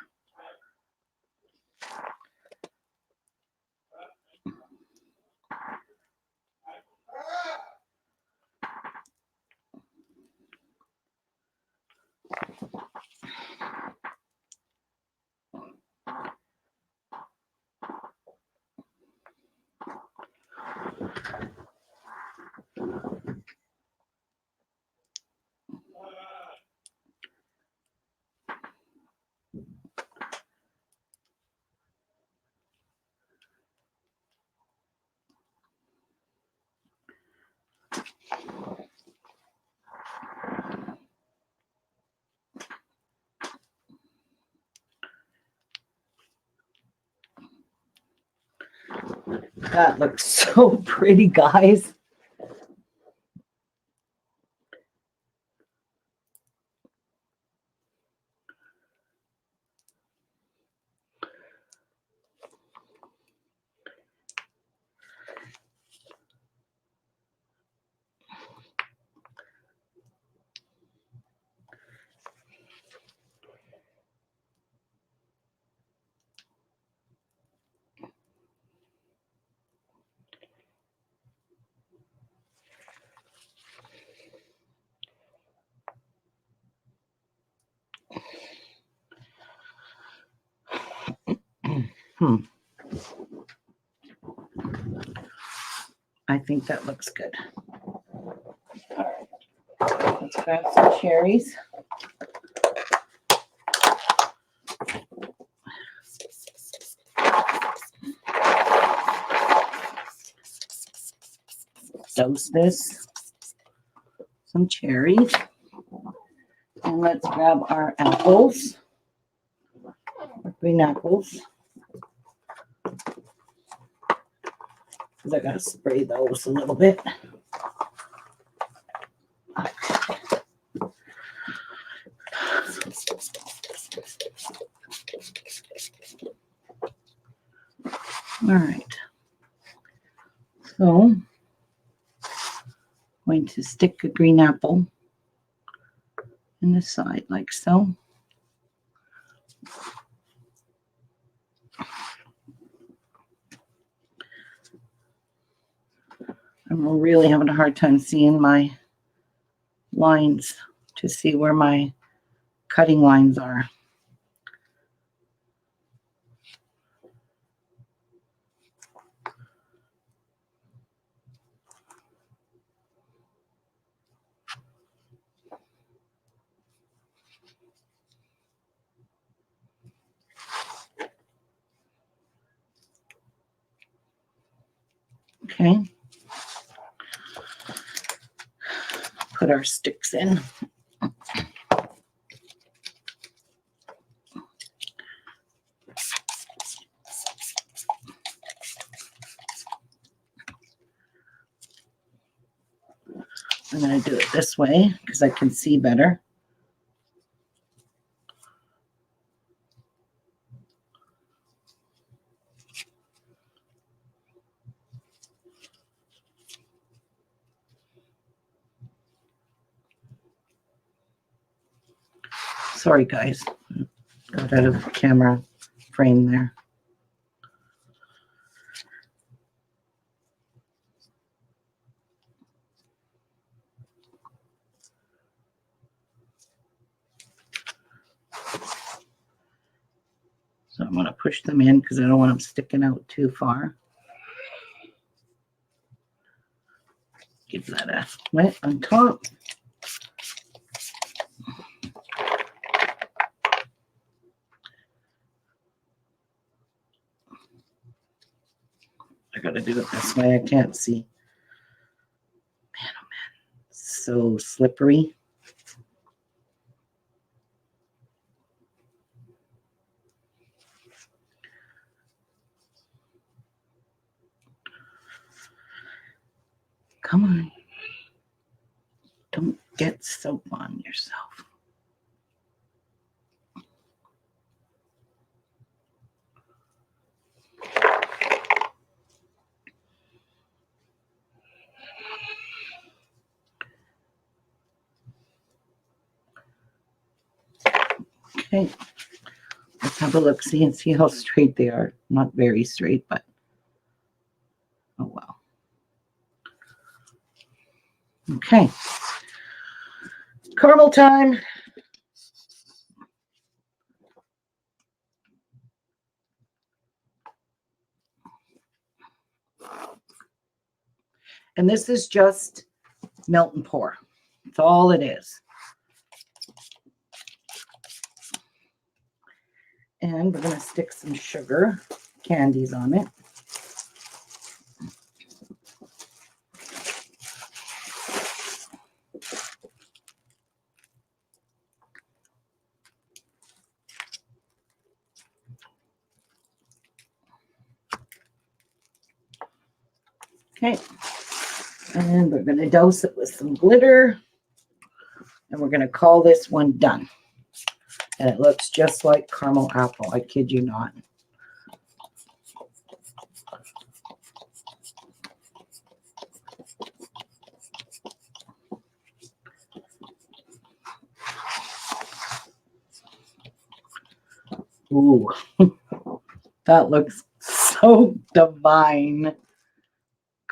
Speaker 1: That looks so pretty, guys. I think that looks good. All right. Let's grab some cherries. Dose this. Some cherries. And let's grab our apples. Our green apples. Because I got to spray those a little bit. All right. So, I'm going to stick a green apple in the side like so. I'm really having a hard time seeing my lines to see where my cutting lines are. Okay. Put our sticks in. I'm going to do it this way because I can see better. Sorry, guys. Got out of the camera frame there. So I'm going to push them in because I don't want them sticking out too far. Give that a wet on top. I got to do it this way. I can't see. Man, oh man. So slippery. Come on. Don't get soap on yourself. Okay. Let's have a look, see and see how straight they are. Not very straight, but oh well. Okay. Caramel time. And this is just melt and pour. That's all it is. And we're going to stick some sugar candies on it. Okay. And we're going to dose it with some glitter. And we're going to call this one done. And it looks just like caramel apple. I kid you not. Ooh, that looks so divine.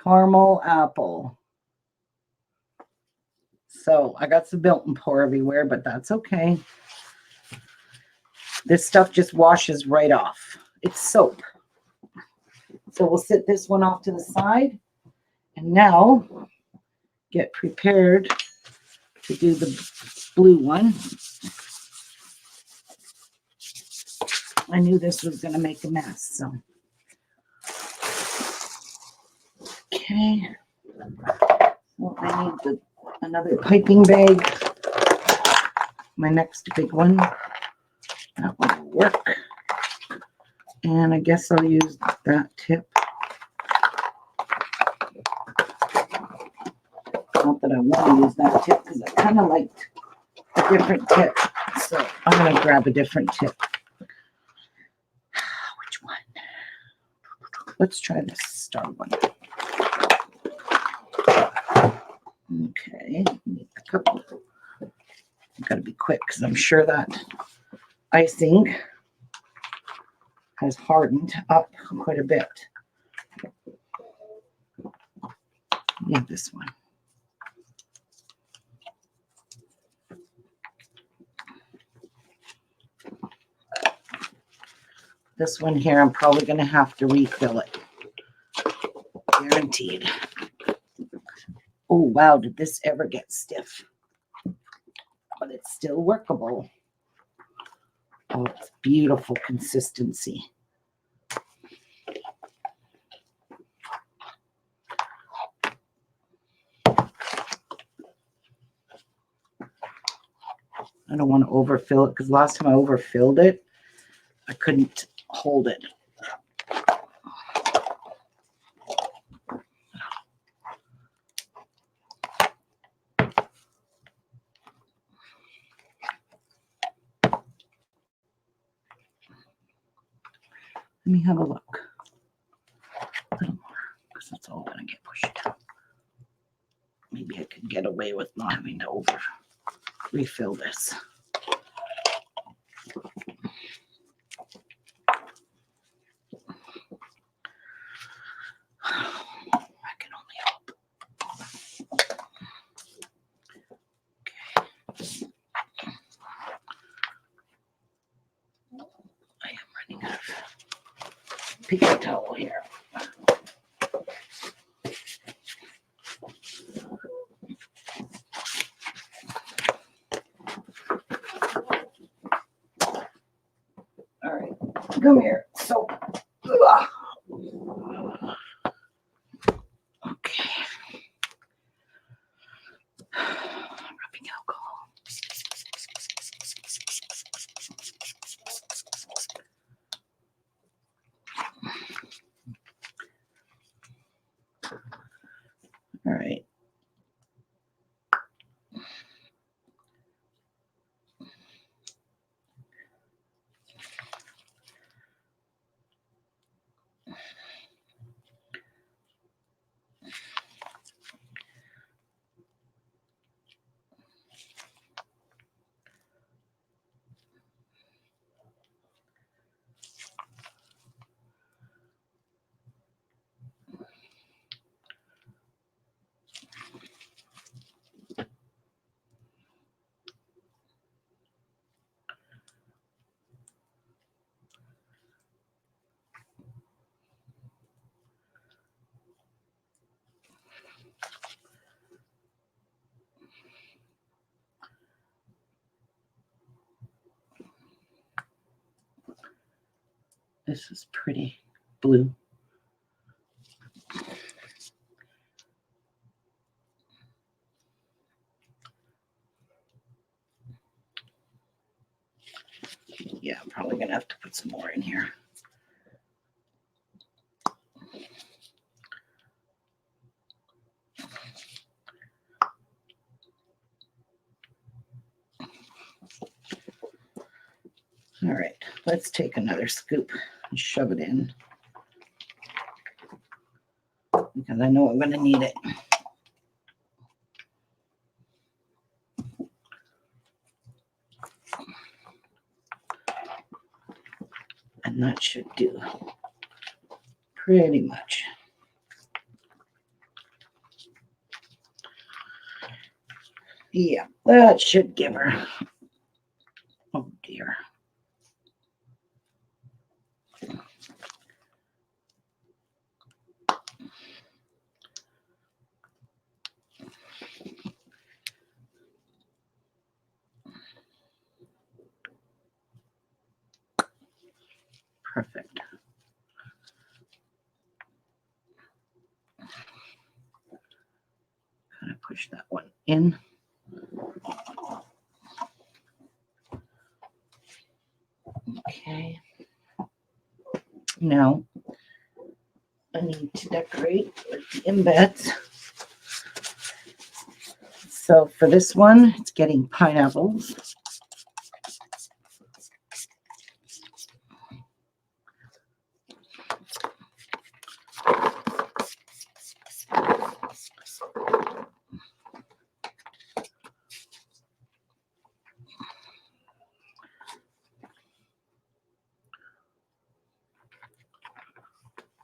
Speaker 1: Caramel apple. So I got some melt and pour everywhere, but that's okay. This stuff just washes right off. It's soap. So we'll set this one off to the side. And now get prepared to do the blue one. I knew this was going to make a mess, so. Okay. Well, I need another piping bag. My next big one. That one will work. And I guess I'll use that tip. Not that I want to use that tip because I kind of liked a different tip. So I'm going to grab a different tip. Which one? Let's try this star one. Okay, need a couple. I've got to be quick because I'm sure that icing has hardened up quite a bit. Need this one. This one here, I'm probably going to have to refill it. Guaranteed. Oh, wow, did this ever get stiff? But it's still workable. Oh, it's beautiful consistency. I don't want to overfill it because last time I overfilled it, I couldn't hold it. Let me have a look. A little more, because that's all going to get pushed down. Maybe I could get away with not having to refill this. I can only hope. Okay. I am running out of paper towel here. All right, come here. So, okay. Rubbing alcohol. All right. This is pretty blue. Yeah, I'm probably going to have to put some more in here. All right, let's take another scoop and shove it in because I know I'm going to need it. And that should do pretty much. Yeah, that should give her. Oh dear. Perfect. Kind of push that one in. Okay. Now I need to decorate with the embeds. So for this one, it's getting pineapples.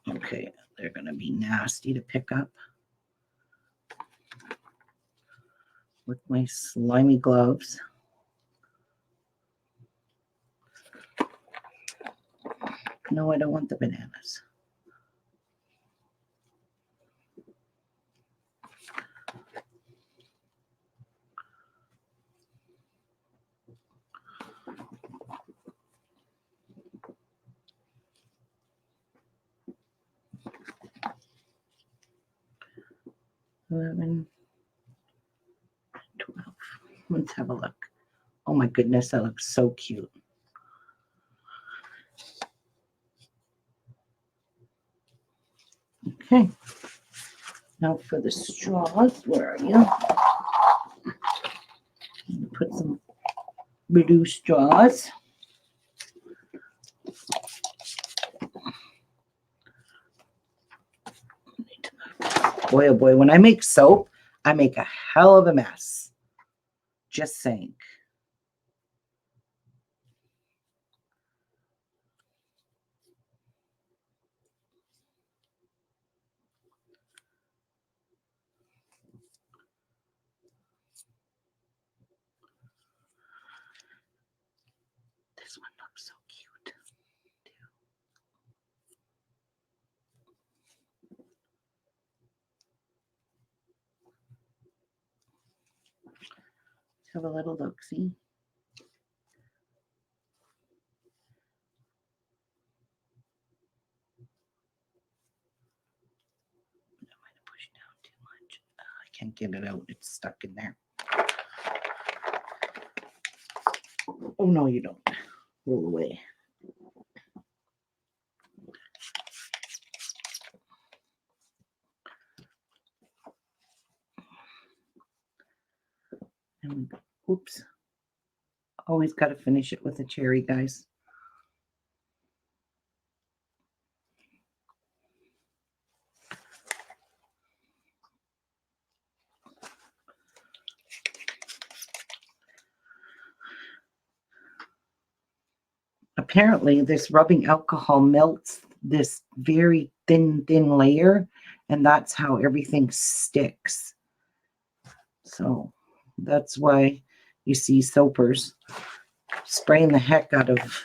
Speaker 1: Okay, they're going to be nasty to pick up with my slimy gloves. No, I don't want the bananas. $11, $12. Let's have a look. Oh my goodness, that looks so cute. Okay. Now for the straws, where are you? Put some reduced straws. Boy, oh boy, when I make soap, I make a hell of a mess. Just saying. This one looks so cute, too. Have a little look-see. I might have pushed down too much. I can't get it out. It's stuck in there. Oh, no, you don't. Roll away. And oops. Always got to finish it with a cherry, guys. Apparently, this rubbing alcohol melts this very thin layer, and that's how everything sticks. So that's why you see soapers spraying the heck out of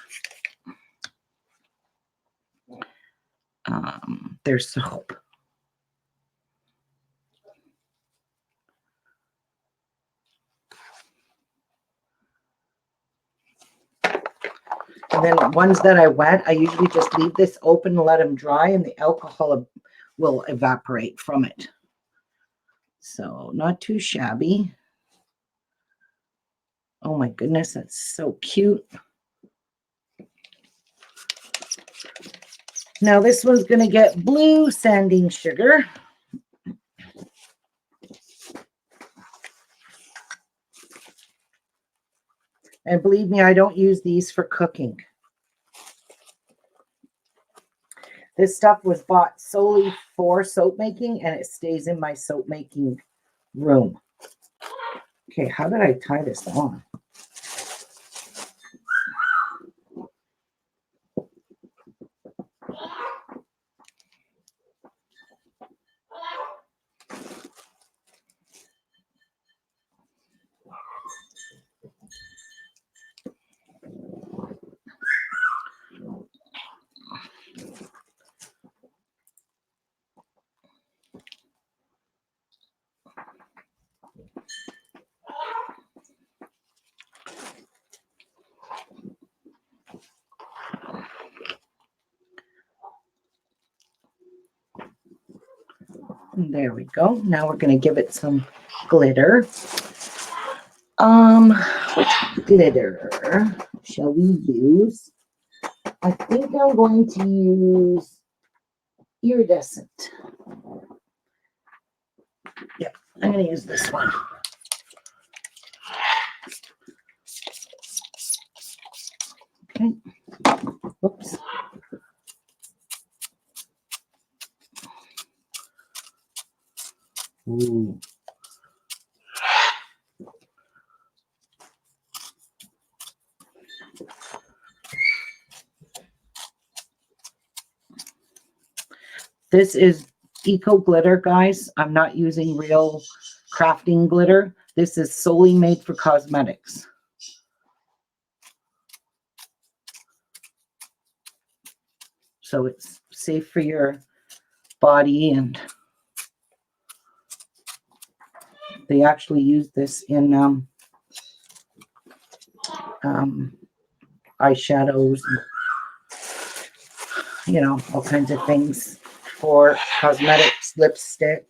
Speaker 1: their soap. And then ones that I wet, I usually just leave this open and let them dry, and the alcohol will evaporate from it. So not too shabby. Oh my goodness, that's so cute. Now this one's going to get blue sanding sugar. And believe me, I don't use these for cooking. This stuff was bought solely for soap making, and it stays in my soap making room. Okay, how did I tie this on? There we go. Now we're going to give it some glitter. Which glitter shall we use? I think I'm going to use iridescent. Yep, I'm going to use this one. Okay. Whoops. Ooh. This is eco glitter, guys. I'm not using real crafting glitter. This is solely made for cosmetics. So it's safe for your body, and they actually use this in eyeshadows, and, you know, all kinds of things for cosmetics, lipstick.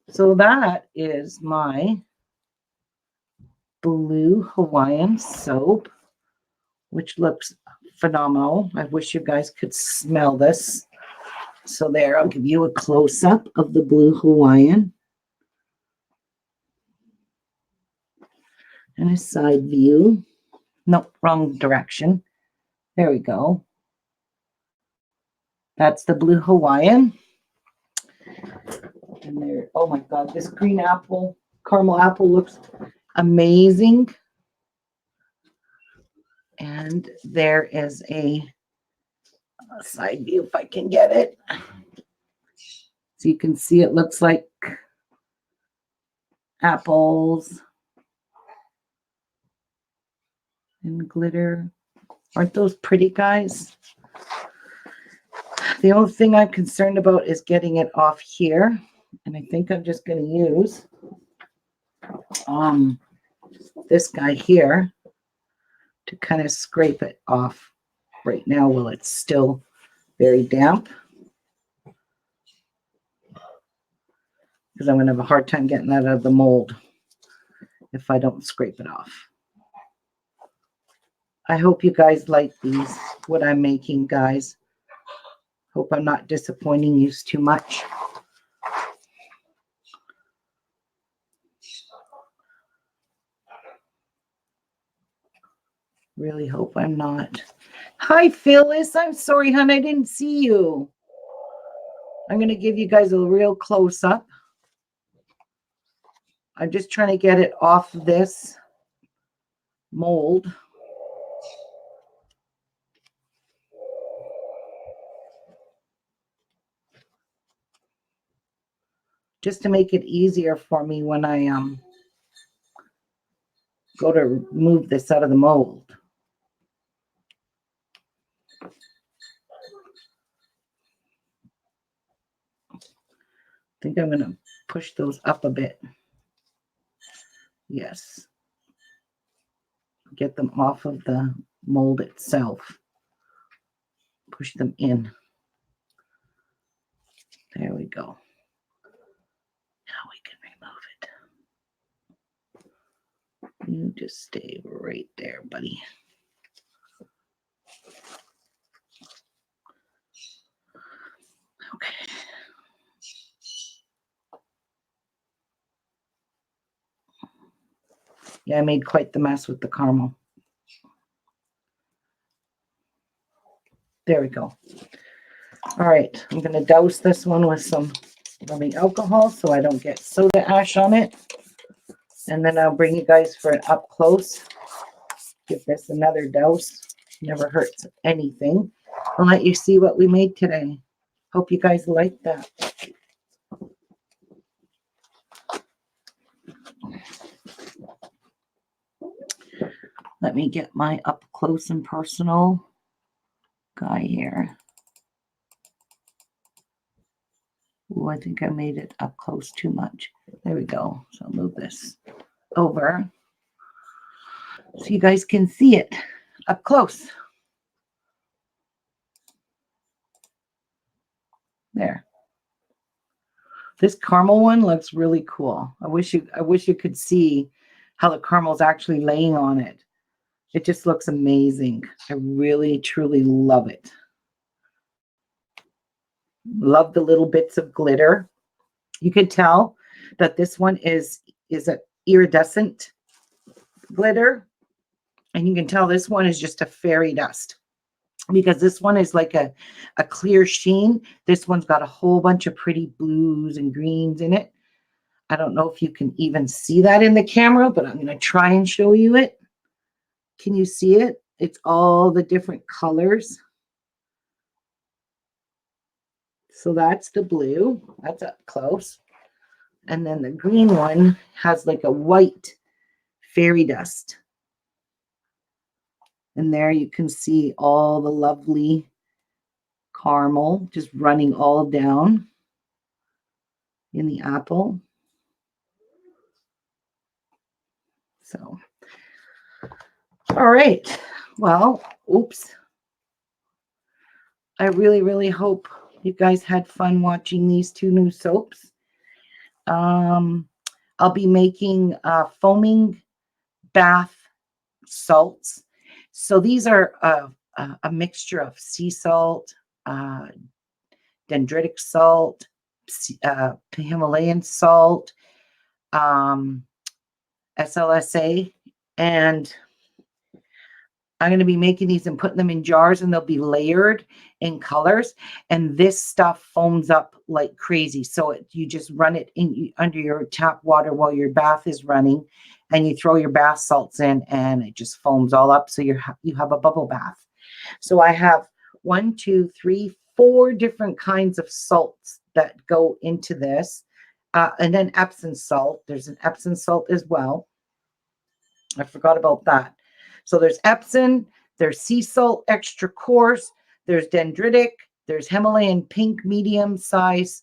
Speaker 1: So that is my blue Hawaiian soap, which looks phenomenal. I wish you guys could smell this. So there, I'll give you a close-up of the blue Hawaiian. And a side view. Nope, wrong direction. There we go. That's the blue Hawaiian. And there, oh my God, this green apple, caramel apple looks amazing. And there is a side view if I can get it. So you can see it looks like apples and glitter. Aren't those pretty, guys? The only thing I'm concerned about is getting it off here. And I think I'm just going to use this guy here to kind of scrape it off right now while it's still very damp. Because I'm going to have a hard time getting that out of the mold if I don't scrape it off. I hope you guys like these, what I'm making, guys. Hope I'm not disappointing you too much. Really hope I'm not. Hi, Phyllis. I'm sorry, hon. I didn't see you. I'm going to give you guys a real close-up. I'm just trying to get it off this mold. Just to make it easier for me when I go to move this out of the mold. I think I'm going to push those up a bit. Yes. Get them off of the mold itself. Push them in. There we go. Now we can remove it. You just stay right there, buddy. Okay. Yeah, I made quite the mess with the caramel. There we go. All right, I'm going to douse this one with some rubbing alcohol so I don't get soda ash on it. And then I'll bring you guys for an up close. Give this another douse. Never hurts anything. I'll let you see what we made today. Hope you guys like that. Let me get my up close and personal guy here. Oh, I think I made it up close too much. There we go. So I'll move this over so you guys can see it up close. There. This caramel one looks really cool. I wish you could see how the caramel's actually laying on it. It just looks amazing. I really, truly love it. Love the little bits of glitter. You can tell that this one is an iridescent glitter. And you can tell this one is just a fairy dust, because this one is like a clear sheen. This one's got a whole bunch of pretty blues and greens in it. I don't know if you can even see that in the camera, but I'm going to try and show you it. Can you see it? It's all the different colors. So that's the blue. That's up close. And then the green one has like a white fairy dust. And there you can see all the lovely caramel just running all down in the apple. So, all right. Well, oops. I really, really hope you guys had fun watching these two new soaps. I'll be making foaming bath salts. So these are a mixture of sea salt, dendritic salt, Himalayan salt, SLSA, and I'm going to be making these and putting them in jars, and they'll be layered in colors. And this stuff foams up like crazy. So you just run it in under your tap water while your bath is running, and you throw your bath salts in, and it just foams all up. So you have a bubble bath. So I have 1, 2, 3, 4 different kinds of salts that go into this. And then Epsom salt. There's an Epsom salt as well. I forgot about that. So there's Epsom, there's sea salt extra coarse, there's dendritic, there's Himalayan pink medium size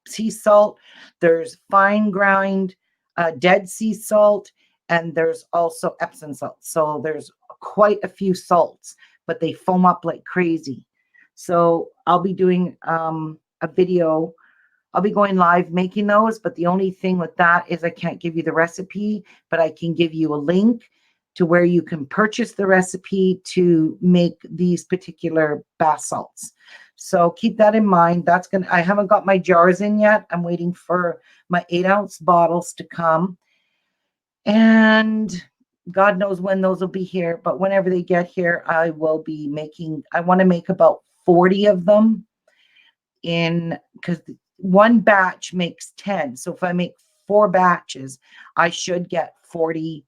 Speaker 1: sea salt, there's fine grind dead sea salt, and there's also Epsom salt. So there's quite a few salts, but they foam up like crazy. So I'll be doing a video. I'll be going live making those, but the only thing with that is I can't give you the recipe, but I can give you a link to where you can purchase the recipe to make these particular bath salts. So keep that in mind. I haven't got my jars in yet. I'm waiting for my 8-ounce bottles to come. And God knows when those will be here, but whenever they get here, I will be making, I want to make about 40 of them because one batch makes 10. So if I make 4 batches, I should get 40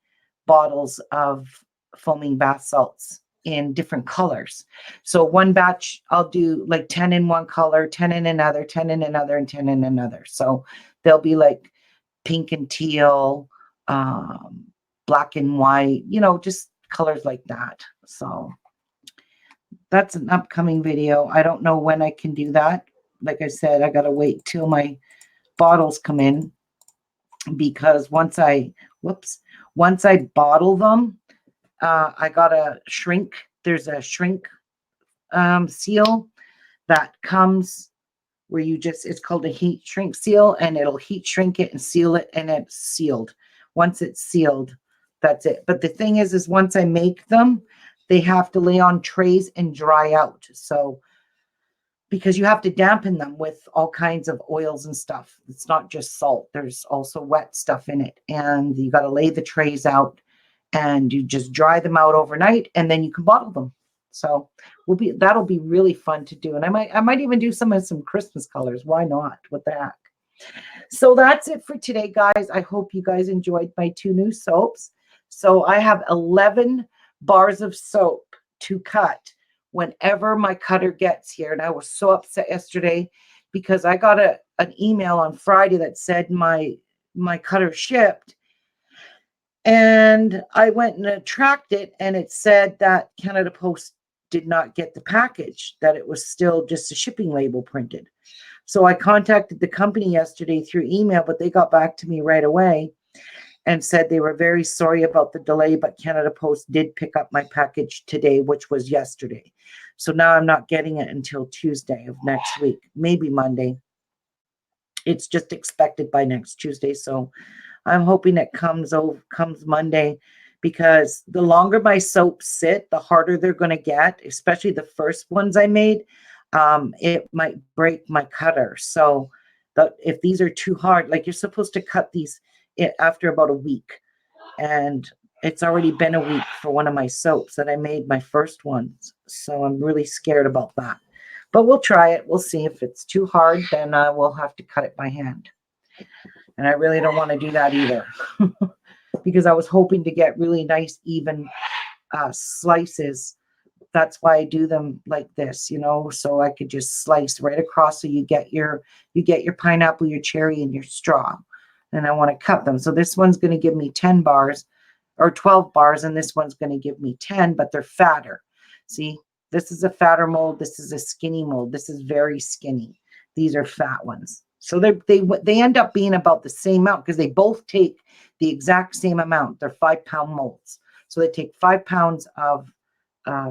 Speaker 1: bottles of foaming bath salts in different colors. So one batch, I'll do like 10 in one color, 10 in another, 10 in another, and 10 in another. So they'll be like pink and teal, black and white, just colors like that. So that's an upcoming video. I don't know when I can do that. Like I said, I got to wait till my bottles come in, because once I bottle them, I got to shrink. There's a shrink seal that comes where it's called a heat shrink seal, and it'll heat shrink it and seal it, and it's sealed. Once it's sealed, that's it. But the thing is once I make them, they have to lay on trays and dry out. So because you have to dampen them with all kinds of oils and stuff. It's not just salt. There's also wet stuff in it. And you got to lay the trays out, and you just dry them out overnight, and then you can bottle them. So that'll be really fun to do. And I might even do some Christmas colors. Why not? What the heck? So that's it for today, guys. I hope you guys enjoyed my 2 new soaps. So I have 11 bars of soap to cut whenever my cutter gets here. And I was so upset yesterday because I got an email on Friday that said my cutter shipped. And I went and tracked it, and it said that Canada Post did not get the package, that it was still just a shipping label printed. So I contacted the company yesterday through email, but they got back to me right away. and said they were very sorry about the delay, but Canada Post did pick up my package today, which was yesterday. So now I'm not getting it until Tuesday of next week, maybe Monday. It's just expected by next Tuesday. So I'm hoping it comes Monday, because the longer my soaps sit, the harder they're going to get, especially the first ones I made. It might break my cutter. So if these are too hard, like, you're supposed to cut these after about a week. And it's already been a week for one of my soaps that I made, my first ones. So I'm really scared about that. But we'll try it. We'll see. If it's too hard, then we'll have to cut it by hand. And I really don't want to do that either, because I was hoping to get really nice, even slices. That's why I do them like this, so I could just slice right across. So you get your pineapple, your cherry, and your straw. And I want to cut them. So this one's going to give me 10 bars or 12 bars, and this one's going to give me 10, but they're fatter. See, this is a fatter mold. This is a skinny mold. This is very skinny. These are fat ones. So they end up being about the same amount, because they both take the exact same amount. They're 5-pound molds. So they take 5 pounds of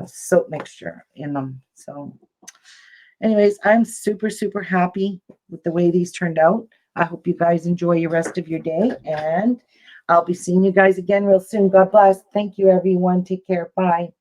Speaker 1: soap mixture in them. So anyways, I'm super, super happy with the way these turned out. I hope you guys enjoy your rest of your day, and I'll be seeing you guys again real soon. God bless. Thank you, everyone. Take care. Bye.